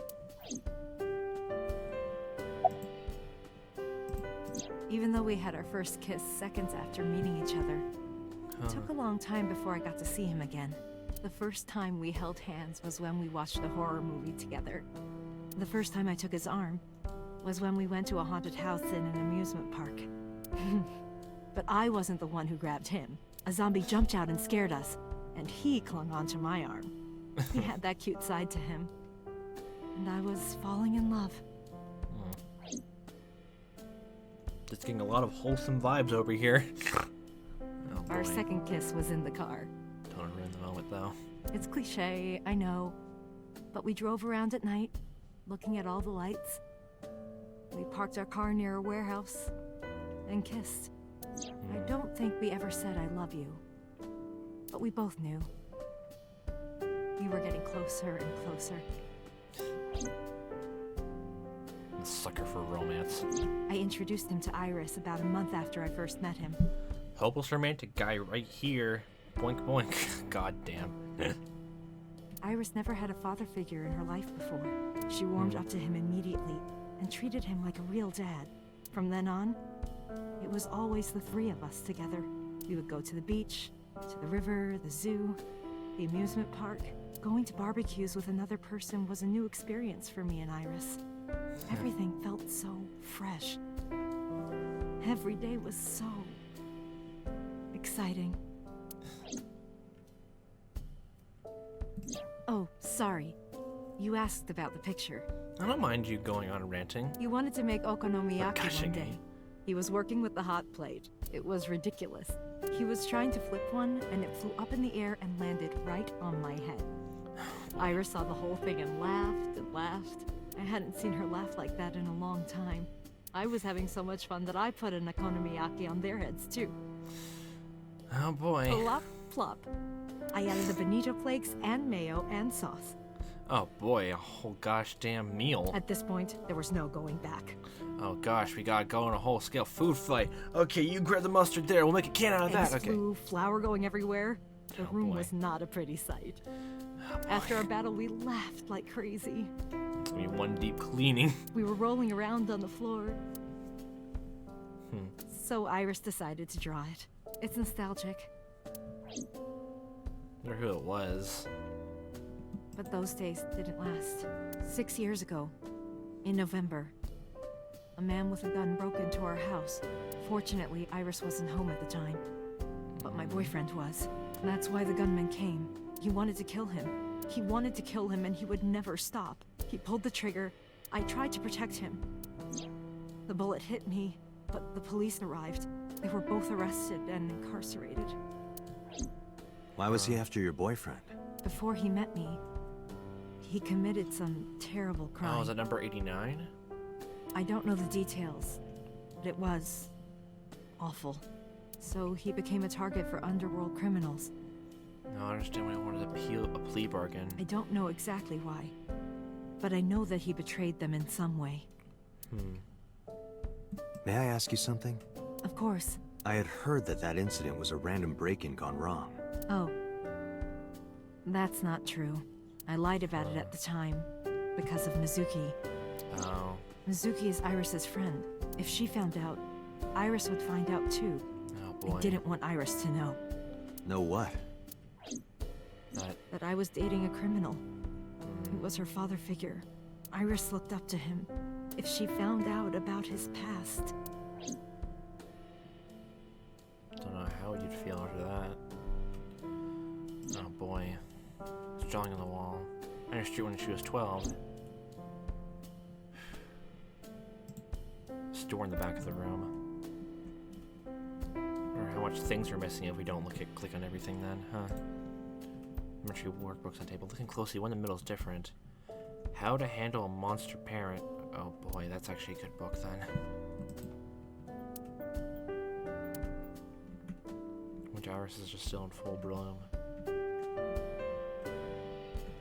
Even though we had our first kiss seconds after meeting each other, it took a long time before I got to see him again. The first time we held hands was when we watched a horror movie together. The first time I took his arm was when we went to a haunted house in an amusement park. But I wasn't the one who grabbed him. A zombie jumped out and scared us, and he clung onto my arm. He had that cute side to him. And I was falling in love. Just getting a lot of wholesome vibes over here. Oh, Our boy. second kiss was in the car. Don't ruin the moment, though. It's cliche, I know. But we drove around at night, looking at all the lights. We parked our car near a warehouse and kissed. I don't think we ever said I love you. But we both knew. We were getting closer and closer. I'm a sucker for romance. I introduced him to Iris about a month after I first met him. Hopeless romantic guy right here. Boink boink. God damn. Iris never had a father figure in her life before. She warmed up to him immediately and treated him like a real dad. From then on, it was always the three of us together. We would go to the beach, to the river, the zoo, the amusement park. Going to barbecues with another person was a new experience for me and Iris. Everything felt so fresh. Every day was so exciting. Oh, sorry. You asked about the picture. I don't mind you going on ranting. He wanted to make okonomiyaki Gushing one day. He was working with the hot plate. It was ridiculous. He was trying to flip one, and it flew up in the air and landed right on my head. Iris saw the whole thing and laughed and laughed. I hadn't seen her laugh like that in a long time. I was having so much fun that I put an okonomiyaki on their heads, too. Oh boy. Plop, plop. I added the bonito flakes and mayo and sauce. Oh boy, a whole gosh damn meal. At this point, there was no going back. Oh gosh, we gotta go on a whole scale food fight. Okay, you grab the mustard there. We'll make a can out of that. Eggs Okay. flew, flour going everywhere. The Oh, room boy. was not a pretty sight. Oh, boy. After our battle, we laughed like crazy. It's gonna be one deep cleaning. We were rolling around on the floor. Hmm. So Iris decided to draw it. It's nostalgic. Wonder who it was. But those days didn't last. 6 years ago, in November, a man with a gun broke into our house. Fortunately, Iris wasn't home at the time, but my boyfriend was. That's why the gunman came. He wanted to kill him. He wanted to kill him, and he would never stop. He pulled the trigger. I tried to protect him. The bullet hit me, but the police arrived. They were both arrested and incarcerated. Why was he after your boyfriend? Before he met me, he committed some terrible crime. Oh, is that number 89? I don't know the details, but it was awful. So he became a target for underworld criminals. No, I understand why he wanted a plea bargain. I don't know exactly why, but I know that he betrayed them in some way. May I ask you something? Of course. I had heard that that incident was a random break-in gone wrong. Oh. That's not true. I lied about it at the time, because of Mizuki. Oh. Mizuki is Iris's friend. If she found out, Iris would find out too. Oh boy. I didn't want Iris to know. Know what? That I was dating a criminal. He was her father figure. Iris looked up to him. If she found out about his past... Don't know how you'd feel after that. Oh boy. It's drawing on the wall. I used to when she was 12. Store in the back of the room. Or how much things are missing if we don't click on everything then, huh? Inventory workbooks on table. Looking closely, one in the middle is different. How to handle a monster parent. Oh boy, that's actually a good book then. Which Iris is just still in full bloom. I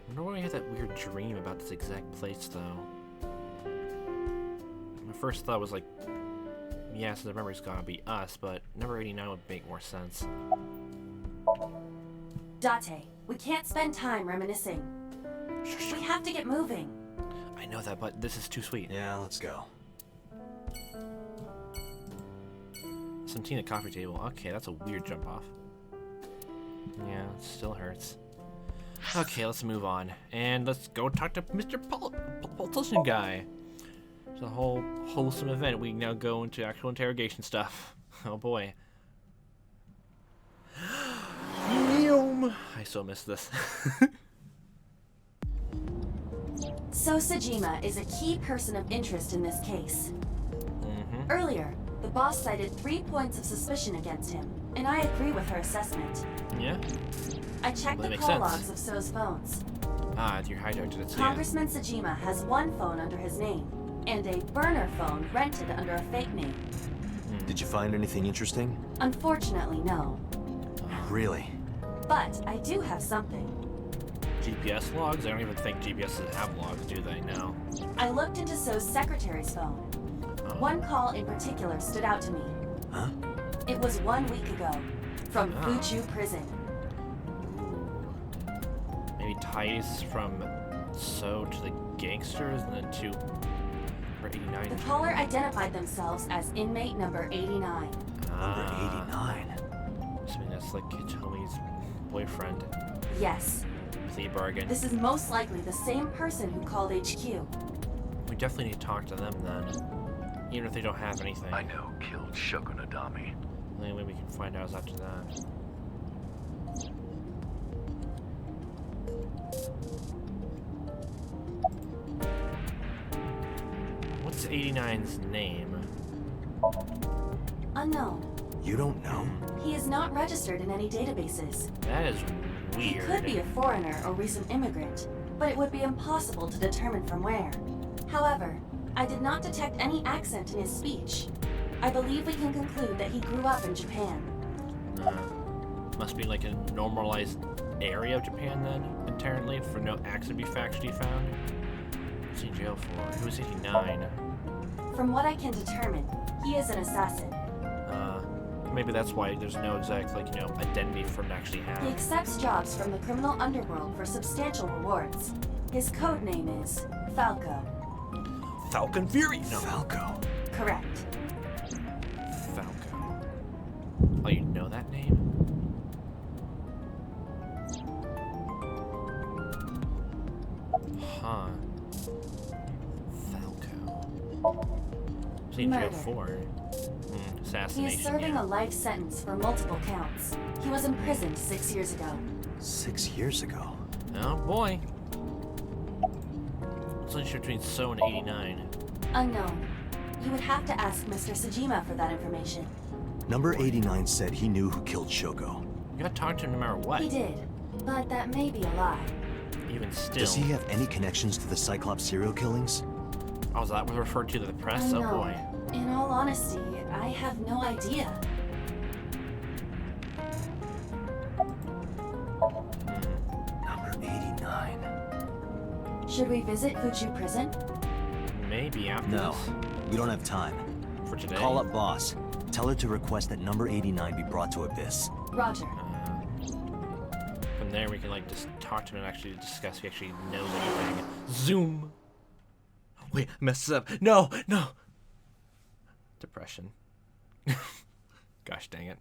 wonder why I had that weird dream about this exact place though. My first thought was like, yes, the memory's gotta be us, but number 89 would make more sense. Date, we can't spend time reminiscing. We have to get moving. I know that, but this is too sweet. Yeah, let's go. 17 at coffee table. Okay, that's a weird jump off. Yeah, it still hurts. Okay, let's move on. And let's go talk to Mr. Politician guy. It's a whole wholesome event. We now go into actual interrogation stuff. Oh boy. I so miss this. So Sajima is a key person of interest in this case. Earlier, the boss cited 3 points of suspicion against him, and I agree with her assessment. Yeah? I checked Well, that the makes call sense. logs of So's phones. Ah, you're hijacked it. Congressman Sajima has 1 phone under his name, and a burner phone rented under a fake name. Did you find anything interesting? Unfortunately, no. Really? But I do have something. GPS logs? I don't even think GPSs have logs, do they? No. I looked into So's secretary's phone. Oh. 1 call in particular stood out to me. Huh? It was 1 week ago, from Oh. Fuchu Prison. Maybe ties from So to the gangsters and then to number 89. The caller identified themselves as inmate number 89. Number 89. Assuming that's like Hitomi's boyfriend. Yes, Plea bargain. this is most likely the same person who called HQ. We definitely need to talk to them then. Even if they don't have anything. I know killed Shogunadami. The only way we can find out is after that. What's 89's name? Unknown. You don't know? He is not registered in any databases. That is He weird. could be a foreigner or recent immigrant, but it would be impossible to determine from where. However, I did not detect any accent in his speech. I believe we can conclude that he grew up in Japan. Must be like a normalized area of Japan then, entirely, for no accent to be factually found. What's he in jail for? He was 89. From what I can determine, he is an assassin. Maybe that's why there's no exact, like, identity for him to actually have. He accepts jobs from the criminal underworld for substantial rewards. His code name is Falco. Falcon Fury? No. Falco. Correct. Falco. Oh, you know that name? Huh. Falco. What's he in jail Murder. for? He Assassination. is serving yeah. a life sentence for multiple counts. He was imprisoned 6 years ago. 6 years ago. Oh boy. What's the difference between So and 89? Unknown. You would have to ask Mr. Sajima for that information. Number 89 said he knew who killed Shoko. You gotta talk to him no matter what. He did, but that may be a lie. Even still. Does he have any connections to the Cyclops serial killings? Oh, is that what referred to the press? Oh Unknown. boy. In all honesty, I have no idea. Number 89. Should we visit Fuchu Prison? Maybe after No, this. we don't have time. For today. Call up boss. Tell her to request that number 89 be brought to Abyss. Roger. From there, we can like just talk to him and actually discuss. He actually knows anything. Zoom. Wait, I messed up. No, no. Depression. Gosh dang it.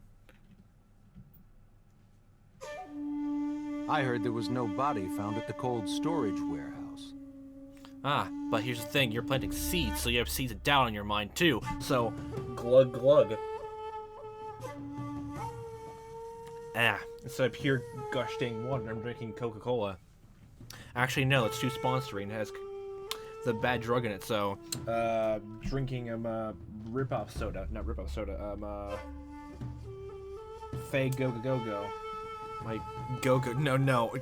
I heard there was no body found at the cold storage warehouse. Ah, but here's the thing. You're planting seeds, so you have seeds of doubt on your mind too. So, glug glug. Instead of pure gosh dang water, I'm drinking Coca-Cola. Actually, no, it's too sponsoring. It has the bad drug in it, so drinking rip-off soda. Not rip-off soda. Fay Go. My Go-Go, no,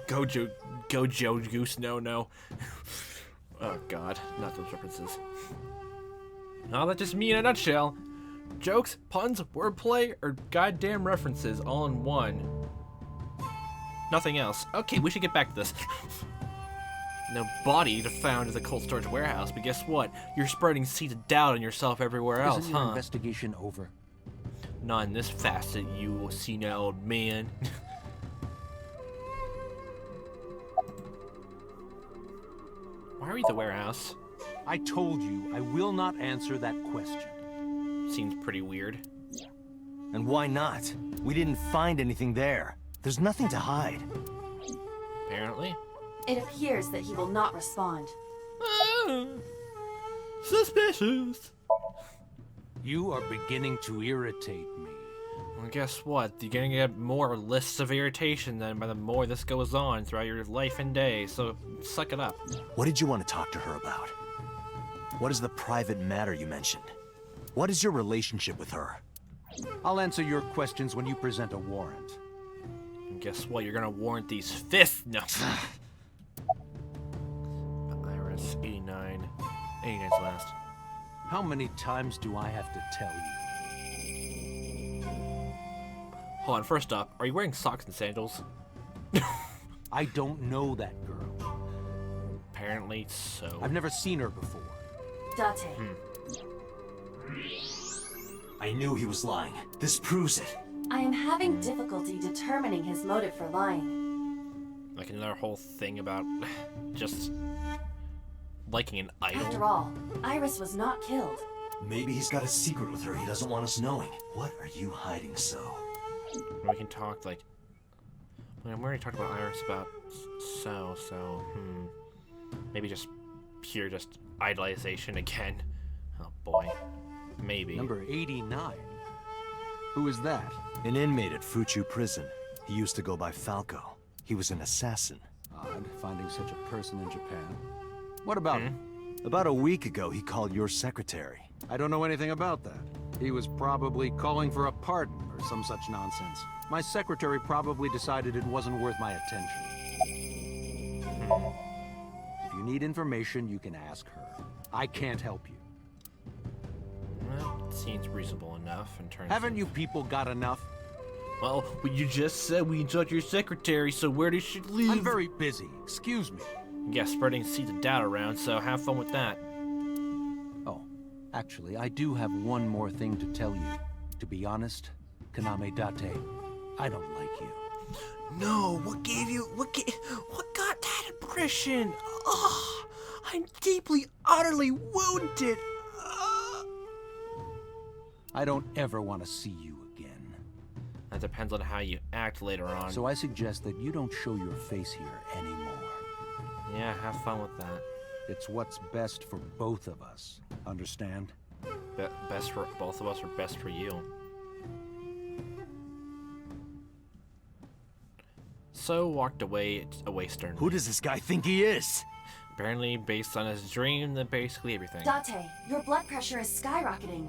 Gojo Goose, no. Oh god, not those references. Oh, that's just me in a nutshell. Jokes, puns, wordplay, or goddamn references all in one. Nothing else. Okay, we should get back to this. No body found at the cold storage warehouse, but guess what? You're spreading seeds of doubt on yourself everywhere else, Isn't your investigation over? Not in this facet, you senile old man. Why are we at the warehouse? I told you I will not answer that question. Seems pretty weird. And why not? We didn't find anything there. There's nothing to hide. Apparently. It appears that he will not respond. Suspicious. You are beginning to irritate me. Well, guess what? You're gonna get more lists of irritation then by the more this goes on throughout your life and day, so suck it up. What did you want to talk to her about? What is the private matter you mentioned? What is your relationship with her? I'll answer your questions when you present a warrant. And guess what? You're gonna warrant these fifth. No. Iris, 89. 89's last. How many times do I have to tell you? Hold on, first off, are you wearing socks and sandals? I don't know that girl. Apparently so. I've never seen her before. Date. I knew he was lying. This proves it. I am having difficulty determining his motive for lying. Like another whole thing about just liking an idol. After all, Iris was not killed. Maybe he's got a secret with her he doesn't want us knowing. What are you hiding so? We can talk like. Well, we already talked about Iris about maybe just pure just idolization again. Oh boy. Maybe. Number 89? Who is that? An inmate at Fuchu Prison. He used to go by Falco. He was an assassin. Odd, finding such a person in Japan. What about him? About a week ago, he called your secretary. I don't know anything about that. He was probably calling for a pardon or some such nonsense. My secretary probably decided it wasn't worth my attention. If you need information, you can ask her. I can't help you. Well, it seems reasonable enough in terms Haven't of... you people got enough? Well, you just said we insult your secretary, so where does she live? I'm very busy. Excuse me. Yeah, spreading seeds of doubt around, so have fun with that. Oh, actually, I do have one more thing to tell you. To be honest, Kaname Date, I don't like you. No, what got that impression? Oh, I'm deeply, utterly wounded. I don't ever want to see you again. That depends on how you act later on. So I suggest that you don't show your face here anymore. Yeah, have fun with that. It's what's best for both of us. Understand? Best for both of us or best for you? So walked away sternly. Who does this guy think he is? Apparently based on his dream, then basically everything. Date, your blood pressure is skyrocketing.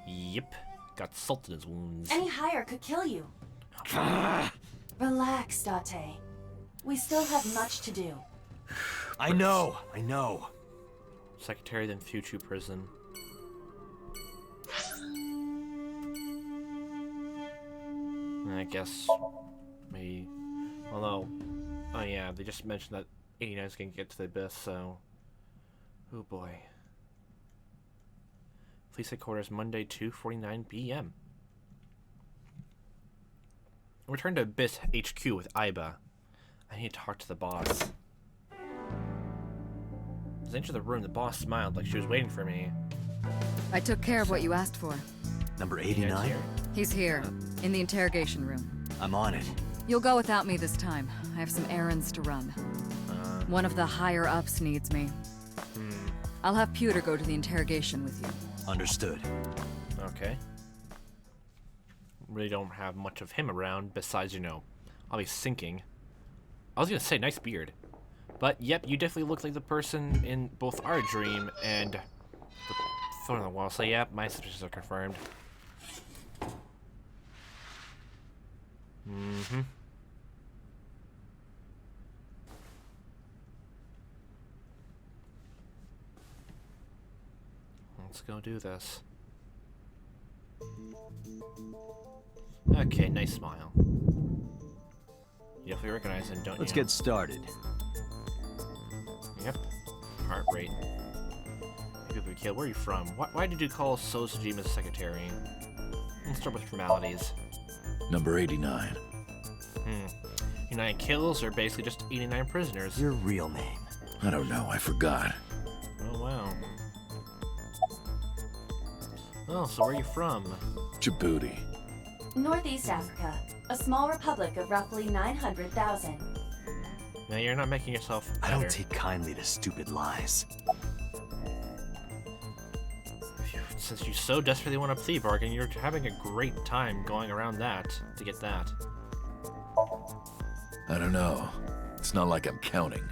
Yep. Got salt in his wounds. Any higher could kill you. Relax, Date. We still have much to do. I know. Secretary then Fuchu prison. I guess maybe. Although, oh yeah, they just mentioned that 89 is gonna get to the abyss, so. Oh boy. Police headquarters Monday 2:49 p.m. Return to Abyss HQ with Aiba. I need to talk to the boss. As I entered the room, the boss smiled like she was waiting for me. I took care of what you asked for. Number 89? He's here, in the interrogation room. I'm on it. You'll go without me this time. I have some errands to run. One of the higher-ups needs me. I'll have Pewter go to the interrogation with you. Understood. Okay. Really don't have much of him around, besides, you know, I'll be sinking. I was gonna say, nice beard. But, yep, you definitely look like the person in both our dream and the phone on the wall. So, yep, my suspicions are confirmed. Mm-hmm. Let's go do this. Okay, nice smile. You definitely recognize him, don't you? Let's get started. Yep. Heart rate. People we killed. Where are you from? Why did you call Sosajima's secretary? Let's start with formalities. Number 89. 89 kills or basically just 89 prisoners. Your real name? I don't know, I forgot. Oh, wow. Oh, so where are you from? Djibouti. Northeast Africa, a small republic of roughly 900,000. Now, you're not making yourself better. I don't take kindly to stupid lies. Since you so desperately want a plea bargain, you're having a great time going around that to get that. I don't know. It's not like I'm counting.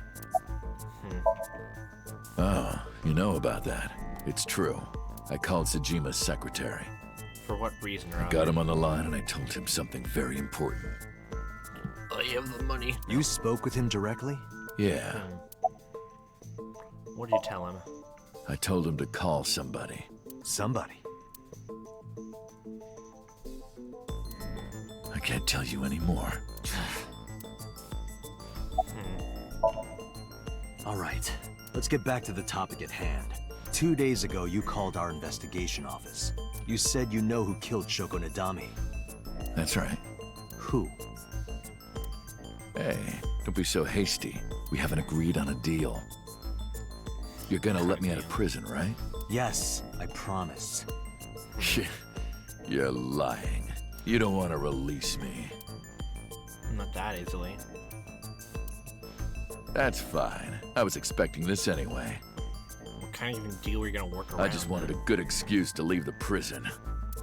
Oh, you know about that. It's true. I called Sajima's secretary. For what reason, I got him on the line and I told him something very important. I have the money. You spoke with him directly? Yeah. What did you tell him? I told him to call somebody. Somebody? I can't tell you anymore. All right, let's get back to the topic at hand. 2 days ago, you called our investigation office. You said you know who killed Shoko Nadami. That's right. Who? Hey, don't be so hasty. We haven't agreed on a deal. You're gonna let me out of prison, right? Yes, I promise. You're lying. You don't want to release me. Not that easily. That's fine. I was expecting this anyway. What kind of deal were you gonna work around? I just wanted a good excuse to leave the prison.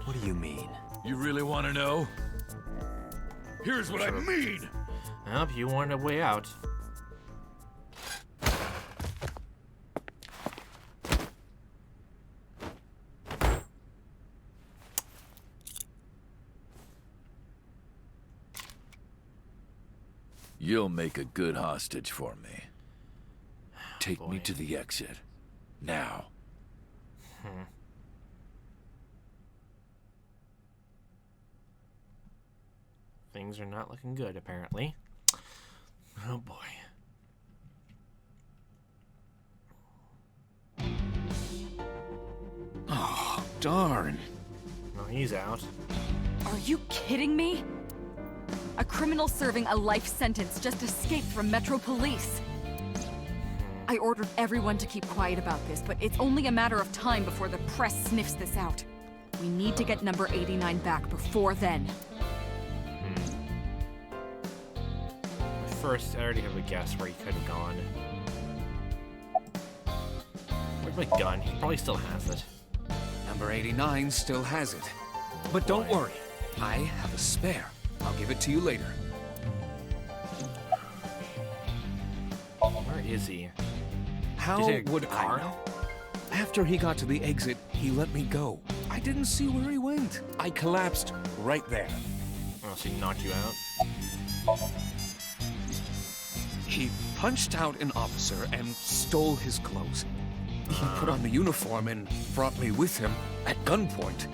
What do you mean? You really want to know? Here's what I mean! Well, you wanted a way out. You'll make a good hostage for me. Take me Boy. to the exit. Now. Things are not looking good, apparently. Oh boy. Oh, darn. No, he's out. Are you kidding me? A criminal serving a life sentence just escaped from Metro Police. I ordered everyone to keep quiet about this, but it's only a matter of time before the press sniffs this out. We need to get number 89 back before then. First, I already have a guess where he could have gone. Where's my gun? He probably still has it. Number 89 still has it. But don't Boy. worry, I have a spare. I'll give it to you later. Where is he? How Did he take a would car? I know? After he got to the exit, he let me go. I didn't see where he went. I collapsed right there. Oh, so he knocked you out? He punched out an officer and stole his clothes. He put on the uniform and brought me with him at gunpoint.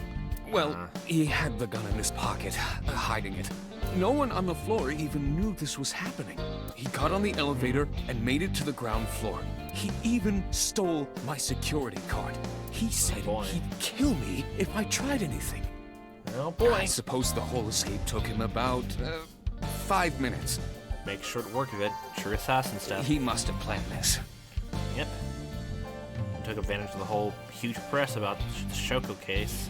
Well, he had the gun in his pocket, hiding it. No one on the floor even knew this was happening. He got on the elevator and made it to the ground floor. He even stole my security card. He said boy. he'd kill me if I tried anything. Oh boy. I suppose the whole escape took him about 5 minutes. Make short work of it. True assassin stuff. He must have planned this. Yep. And took advantage of the whole huge press about the Shoko case.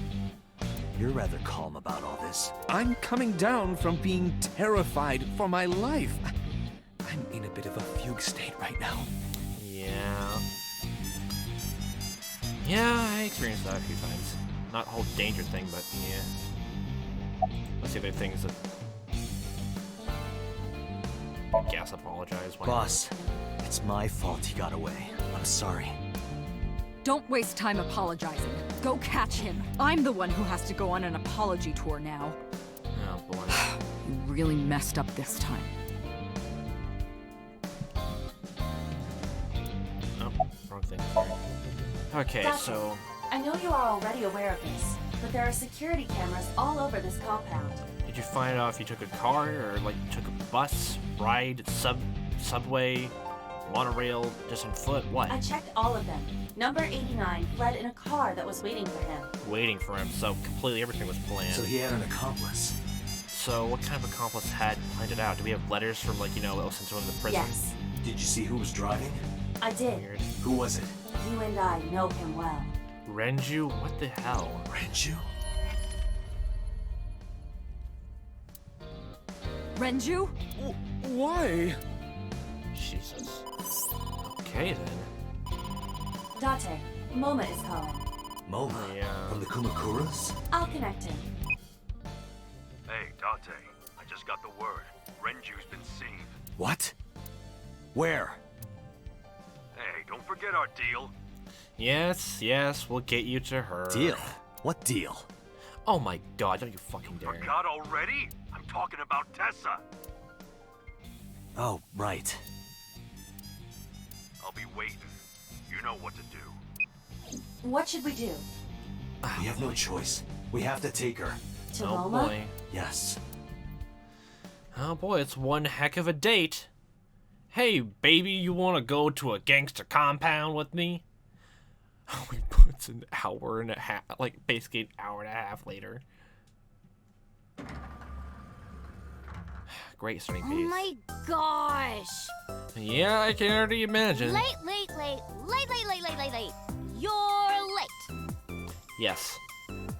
You're rather calm about all this. I'm coming down from being terrified for my life. I'm in a bit of a fugue state right now. Yeah. Yeah, I experienced that a few times. Not a whole danger thing, but yeah. Let's see if there are things that... Guess apologize. Why not? Boss, it's my fault he got away. I'm sorry. Don't waste time apologizing. Go catch him. I'm the one who has to go on an apology tour now. Oh boy. You really messed up this time. Oh, wrong thing. Sorry. Okay, Gotcha. so... I know you are already aware of this, but there are security cameras all over this compound. Did you find out if you took a car or like took a bus, ride, subway, monorail, just on foot? What? I checked all of them. Number 89 fled in a car that was waiting for him. Waiting for him, so completely everything was planned. So he had an accomplice. So what kind of accomplice had planned it out? Do we have letters from like, you know, sent to him in the prison? Yes, Did you see who was driving? I did. Weird. Who was it? You and I know him well. Renju? What the hell? Renju? Renju? Why? Jesus. Okay then. Date, Moma is calling. Moma? Yeah. From the Kumakuras? I'll connect him. Hey, Date. I just got the word. Renju's been seen. What? Where? Hey, don't forget our deal. Yes, yes, we'll get you to her. Deal? What deal? Oh my god, don't you fucking dare. Forgot already? I'm talking about Tessa. Oh, right. I'll be waiting. You know what to do. What should we do? We have no choice. We have to take her. To Oh Moma? boy. Yes. Oh boy, it's one heck of a date. Hey, baby, you want to go to a gangster compound with me? It's an hour and a half, like basically an hour and a half later. Great starting Oh piece. my gosh. Yeah, I can already imagine. Late. You're late. Yes.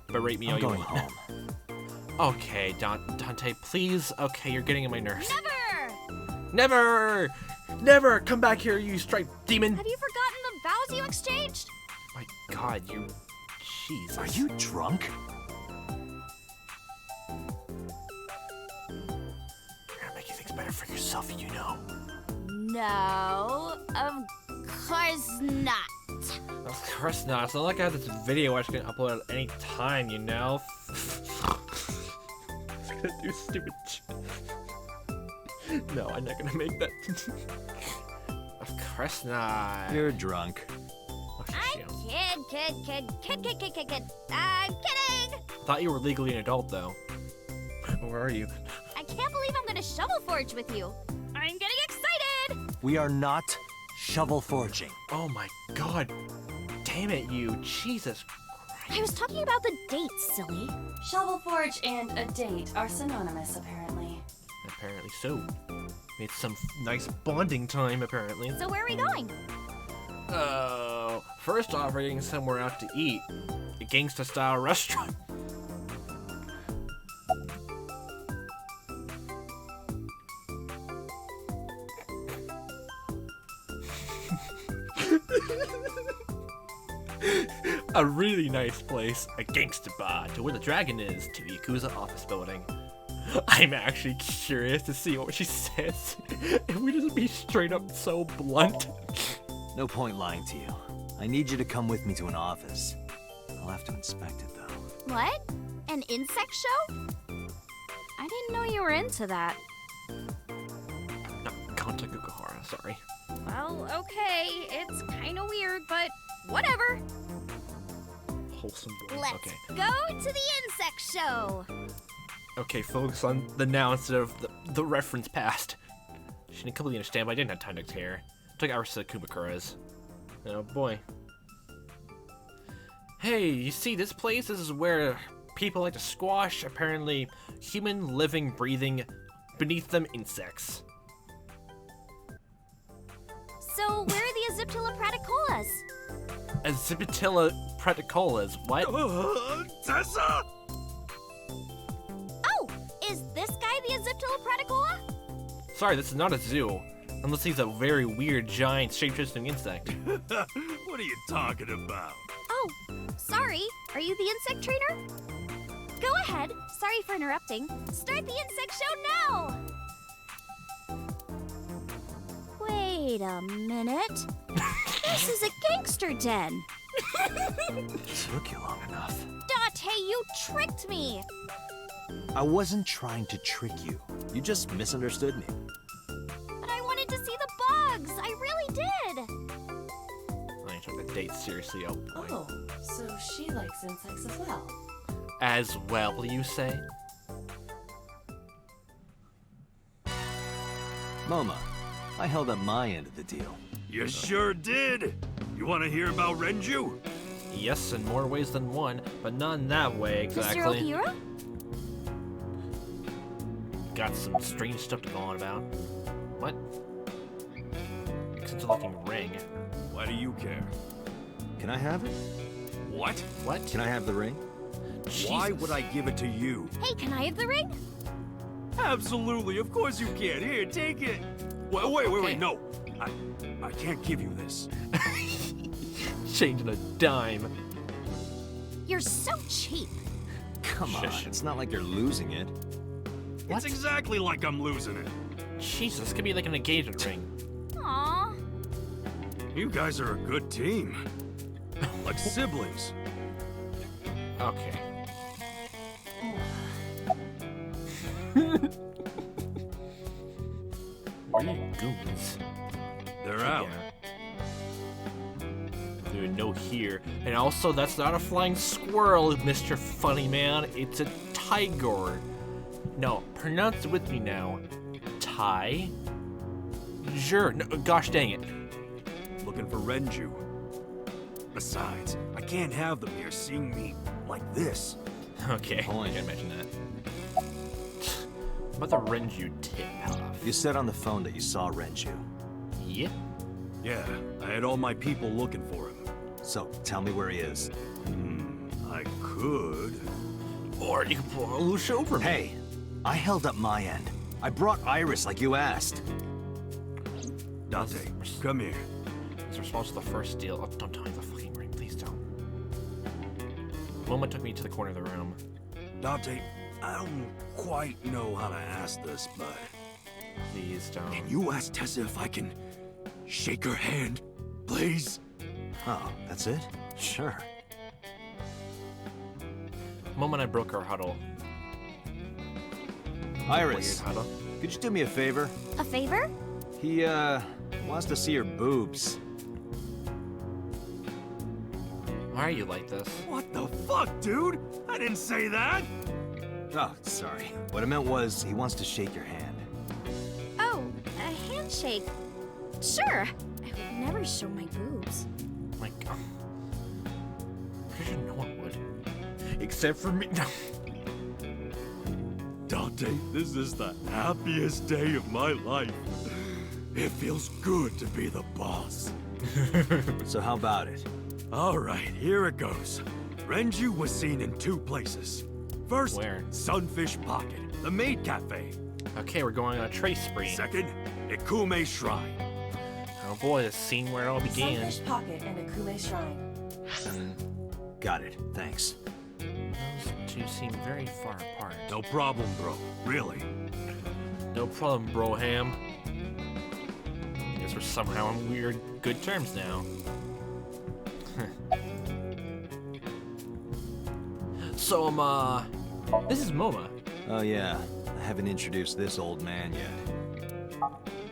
But rate me all I'm you going want. home. Okay, Dante, please. Okay, you're getting on my nerves. Never! Never! Never! Come back here, you striped demon! Have you forgotten the vows you exchanged? My god, you... Jesus. Are you drunk? You're gonna make things better for yourself, you know. No, of course not. Of course not. It's not like I have this video I can upload at any time, you know? I'm gonna do stupid shit. No, I'm not gonna make that. Of course not. You're drunk. Oh, I'm kid. I'm kidding! Thought you were legally an adult, though. Where are you? I can't believe I'm gonna shovel forge with you. I'm getting excited! We are not shovel forging. Oh my god. Damn it, you. Jesus. I was talking about the date, silly. Shovel Forge and a date are synonymous, apparently. Apparently so. It's some nice bonding time, apparently. So where are we going? First off, we're getting somewhere out to eat. A gangsta-style restaurant. A really nice place, a gangsta bar, to where the dragon is, to the Yakuza office building. I'm actually curious to see what she says. If we just be straight up so blunt. No point lying to you. I need you to come with me to an office. I'll have to inspect it, though. What? An insect show? I didn't know you were into that. No, Kanta Kukuhara, sorry. Well, okay, it's kinda weird, but whatever. Wholesome boys, Let's okay. go to the insect show! Okay, focus on the now instead of the reference past. She didn't completely understand, but I didn't have time to care. It took hours to Kumakura's. Oh boy. Hey, you see this place? This is where people like to squash, apparently, human living, breathing, beneath them insects. So, where are the Aziptilla praticolas? Aziptilla praticolas, what? Tessa! Oh, is this guy the Aziptilla praticola? Sorry, this is not a zoo. Unless he's a very weird, giant, shape-shifting insect. What are you talking about? Oh, sorry. Are you the insect trainer? Go ahead. Sorry for interrupting. Start the insect show now! Wait a minute. This is a gangster den. Took you long enough. Date, you tricked me! I wasn't trying to trick you. You just misunderstood me. But I wanted to see the bugs. I really did. I took the date seriously, oh boy. Oh, so she likes insects as well. As well, you say? Moma, I held up my end of the deal. You sure did. You want to hear about Renju? Yes, in more ways than one, but not in that way exactly. Mr. Ohira? Got some strange stuff to go on about. What? It's a looking ring. Why do you care? Can I have it? What? What? Can I have the ring? Why would I give it to you? Hey, can I have the ring? Absolutely, of course you can. Here, take it. Wait, no. I can't give you this. Changing a dime. You're so cheap. Come on, it's not like you're losing it. It's exactly like I'm losing it. Jesus, this could be like an engagement ring. Aww. You guys are a good team. Like siblings. Okay. Where are you goons? They're out. Dude, no here. And also, that's not a flying squirrel, Mr. Funny Man. It's a tiger. No, pronounce it with me now. Ty? Sure. No, gosh dang it. Looking for Renju. Besides, I can't have them here seeing me like this. Okay, I can imagine that. What about the Renju tip off? You said on the phone that you saw Renju. Yep. Yeah, I had all my people looking for him. So, tell me where he is. I could. Or you could pull a loose over me. Hey, I held up my end. I brought Iris like you asked. Date, come here. His response to the first deal. Oh, don't tell me the fucking ring, please don't. Moma took me to the corner of the room. Date, I don't quite know how to ask this, but... Please don't. Can you ask Tessa if I can shake her hand, please? Oh, that's it? Sure. Moma and I broke our huddle. Iris. Weird huddle. Could you do me a favor? A favor? He, wants to see your boobs. Why are you like this? What the fuck, dude? I didn't say that! Oh, sorry. What I meant was, he wants to shake your hand. Oh, a handshake. Sure. I would never show my boobs. My God. Pretty sure no one would. Except for me. No. Dante, this is the happiest day of my life. It feels good to be the boss. So how about it? All right, here it goes. Renju was seen in 2 places. First, Where? Sunfish Pocket, the maid cafe. Okay, we're going on a trace spree. Second, Ikume Shrine. Oh boy, the scene where it all began. Sunfish Pocket and Akume Shrine. Got it. Thanks. Those two seem very far apart. No problem, bro. Really. No problem, bro ham. Guess we're somehow on weird good terms now. So, this is MoMA. Oh yeah, I haven't introduced this old man yet.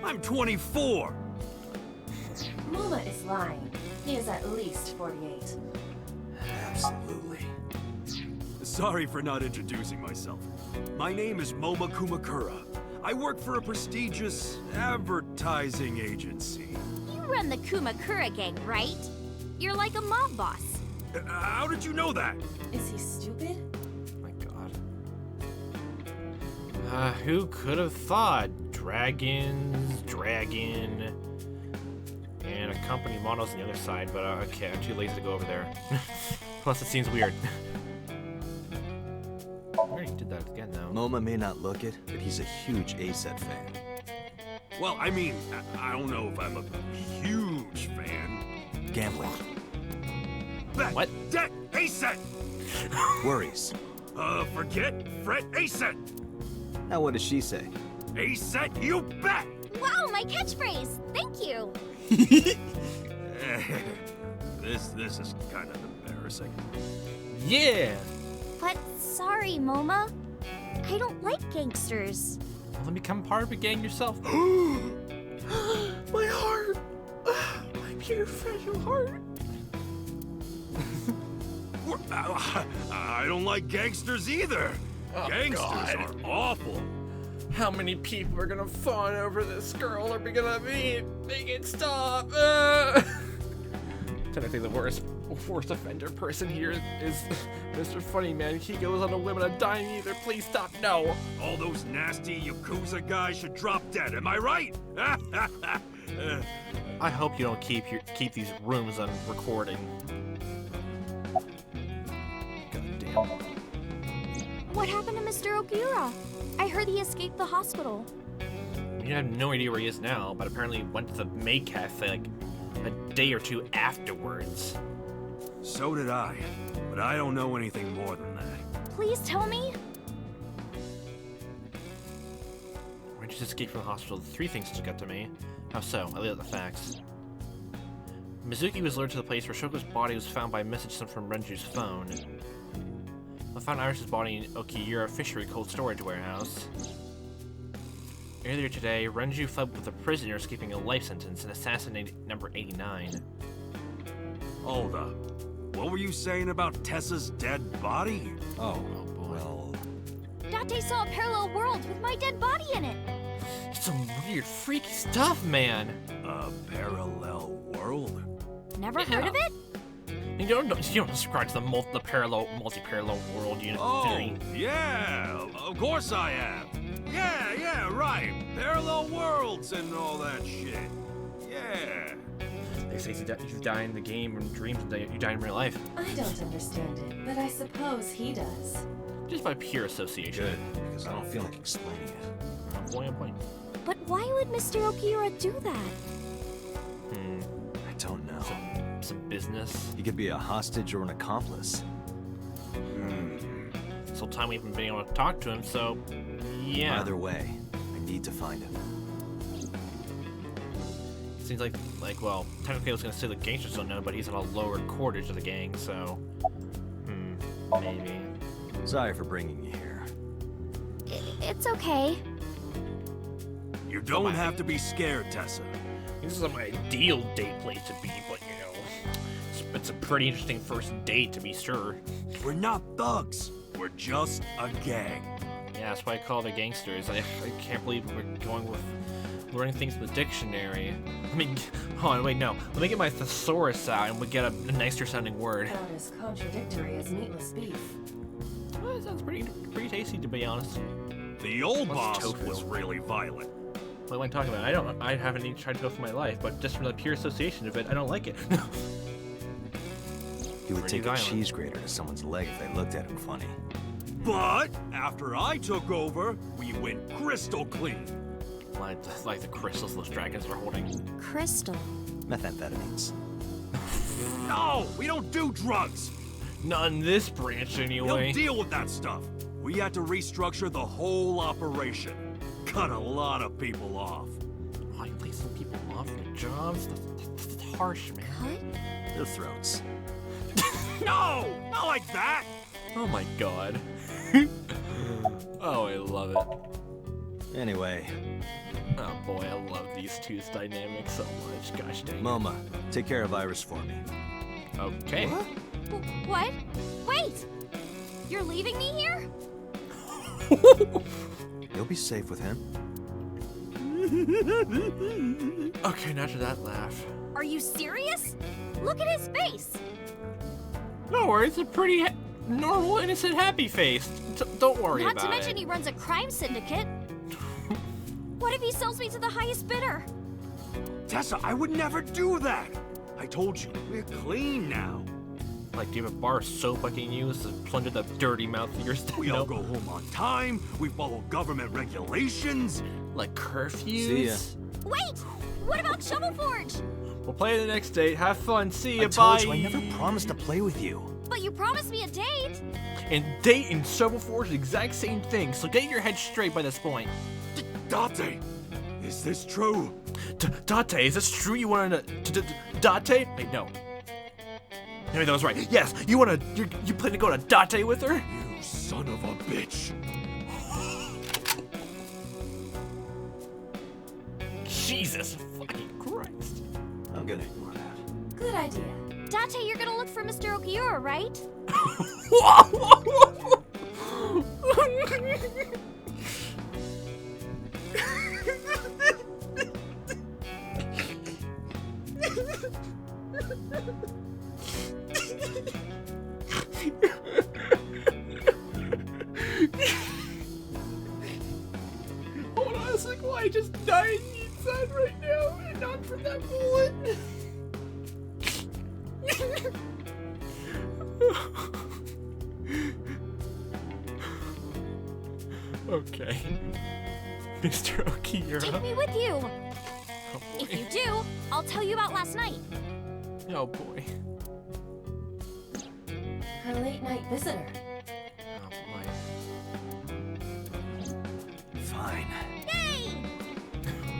I'm 24! Muma is lying. He is at least 48. Absolutely. Sorry for not introducing myself. My name is Moma Kumakura. I work for a prestigious advertising agency. You run the Kumakura gang, right? You're like a mob boss. How did you know that? Is he stupid? My God. Who could have thought? Dragons, dragon, and a company model's on the other side, but okay, I'm too lazy to go over there. Plus, it seems weird. I already did that again, though. MoMA may not look it, but he's a huge ASET fan. Well, I mean, I don't know if I'm a huge fan. Gambling. Bet, What? Debt, ASET! Worries. Forget, fret, ASET! Now what does she say? ASET, you bet! Wow, my catchphrase! Thank you! This is kind of embarrassing. Yeah! But sorry, Moma. I don't like gangsters. Well, then become part of a gang yourself. My heart! My pure fragile heart! I don't like gangsters either. Oh, Gangsters God. are awful. How many people are gonna fawn over this girl? Are we gonna meet? Make it stop! Technically, the worst offender person here is Mr. Funny Man. He goes on a limb and a dime either. Please stop! No. All those nasty Yakuza guys should drop dead. Am I right? I hope you don't keep these rooms on recording. God damn. What happened to Mr. Okiura? I heard he escaped the hospital. You have no idea where he is now, but apparently went to the maid cafe like a day or two afterwards. So did I, but I don't know anything more than that. Please tell me. When you escaped from the hospital, 3 things stuck out to me. How so? I laid out the facts. Mizuki was lured to the place where Shoko's body was found by a message sent from Renju's phone. I found Iris's body in Okiura Fishery Cold Storage Warehouse. Earlier today, Renju fled with a prisoner escaping a life sentence and assassinated number 89. Hold up. What were you saying about Tessa's dead body? Oh boy. Well, Date saw a parallel world with my dead body in it. Some weird, freaky stuff, man. A parallel world? Never heard of it? You don't subscribe to the multi-parallel world unit theory. Yeah, of course I am. Yeah, right. Parallel worlds and all that shit. Yeah. They say you die in the game and dreams and you die in real life. I don't understand it, but I suppose he does. Just by pure association. good, because I don't feel like explaining it. Point. But why would Mr. Okiura do that? I don't know. Some business. He could be a hostage or an accomplice. This whole time we haven't been able to talk to him, so yeah. Either way, I need to find him. Seems like well, technically I was gonna say the gangsters don't know, but he's in a lower quarters of the gang, so maybe. Sorry for bringing you here. It's okay. You don't have to be scared, Tessa. This is my ideal date place to be, but you know, it's a pretty interesting first date to be sure. We're not thugs. We're just a gang. Yeah, that's why I call the gangsters. I can't believe we're going with learning things in the dictionary. I mean, hold on, wait, no. Let me get my thesaurus out and we get a nicer sounding word. About as contradictory as meatless beef. Well, that sounds pretty tasty, to be honest. The old What's boss tofu? was really violent. What am I talking about? I haven't even tried tofu in my life, but just from the pure association of it, I don't like it. He would Pretty take violent. a cheese grater to someone's leg if they looked at him funny. But after I took over, we went crystal clean. Like the crystals those dragons are holding. Crystal. Methamphetamines. No, we don't do drugs. Not in this branch, We anyway. don't deal with that stuff. We had to restructure the whole operation. Cut a lot of people off. Oh, you lay some people off their jobs? That's harsh, man. Their throats. No, not like that. Oh my god. Oh, I love it. Anyway, Oh boy, I love these two's dynamics so much. Gosh dang it. Moma, take care of Iris for me. Okay. What? Wait! You're leaving me here? You'll be safe with him. Okay, now to that laugh. Are you serious? Look at his face! No worries, it's a pretty normal, innocent, happy face. Don't worry Not about to mention it. he runs a crime syndicate. What if he sells me to the highest bidder? Tessa, I would never do that. I told you, we're clean now. Like, do you have a bar of soap I can use to plunder the dirty mouth of yours? We all go home on time. We follow government regulations. Like curfews? See ya. Wait! What about Shovel Forge? We'll play the next date. Have fun. See ya. I Bye. told you I never promised to play with you. But you promised me a date. And date and Shovel Forge the exact same thing, so get your head straight by this point. Date, is this true? Date, is this true? You wanna Date? Wait, no. Maybe that was right. Yes, you plan to go to Date with her? You son of a bitch. Jesus fucking Christ. I'm gonna ignore that. Good idea. Date, you're gonna look for Mr. Okiura, right? Hold on a second, why I just died inside right now and not for that bullet? Okay. Mr. Okiura. Take me with you. Oh If boy. you do, I'll tell you about last night. Oh boy. Her late night visitor. Oh boy. Fine. Yay!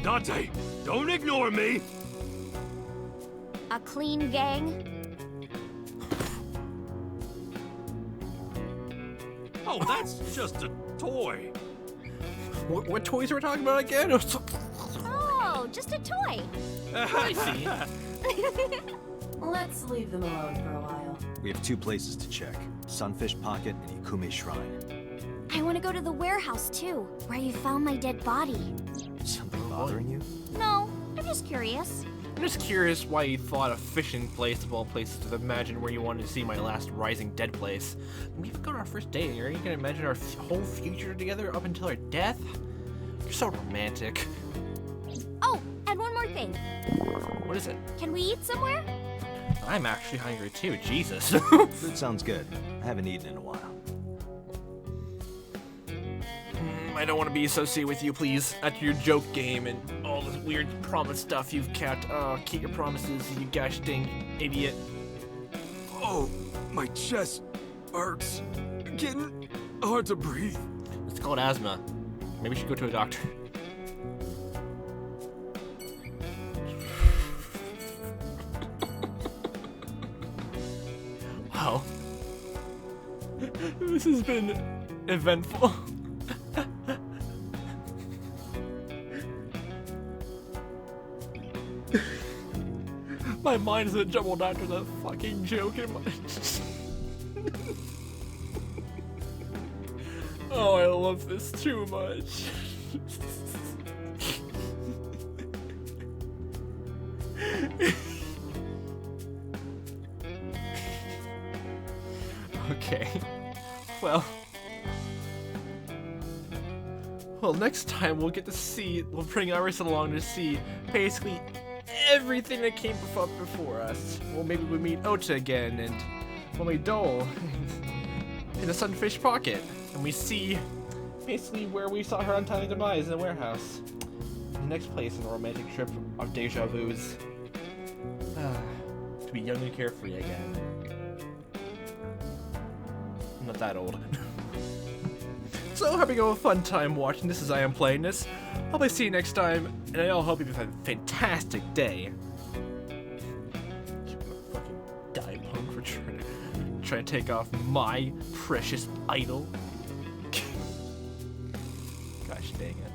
Dante, don't ignore me. A clean gang. Oh, that's just a toy. What toys are we talking about again? Oh, just a toy. I see. Let's leave them alone for a while. We have 2 places to check. Sunfish Pocket and Ikume Shrine. I want to go to the warehouse too, where you found my dead body. Something bothering you? No, I'm just curious. I'm just curious why you thought a fishing place of all places to imagine where you wanted to see my last rising dead place. We haven't gone on our first date, are you gonna imagine our whole future together up until our death? You're so romantic. Oh, and one more thing. What is it? Can we eat somewhere? I'm actually hungry too, Jesus. That sounds good. I haven't eaten in a while. I don't want to be associated with you, please. At your joke game and all this weird promise stuff you've kept. Keep your promises, you gosh dang idiot. Oh, my chest hurts. Getting hard to breathe. It's called asthma. Maybe we should go to a doctor. Wow. This has been eventful. My mind is a jumbled after that fucking joke in my... Oh, I love this too much. Okay. Well, next time we'll bring Iris along to see basically everything that came before us. Well, maybe we meet Ota again, and we'll meet Dole in the Sunfish Pocket, and we see basically where we saw her untimely demise in the warehouse. The next place in the romantic trip of deja vu's. To be young and carefree again. I'm not that old. So, hope you go a fun time watching this as I am playing this. Hope I see you next time, and I all hope you have a fantastic day. Fucking die punk for trying to take off my precious idol. Gosh dang it.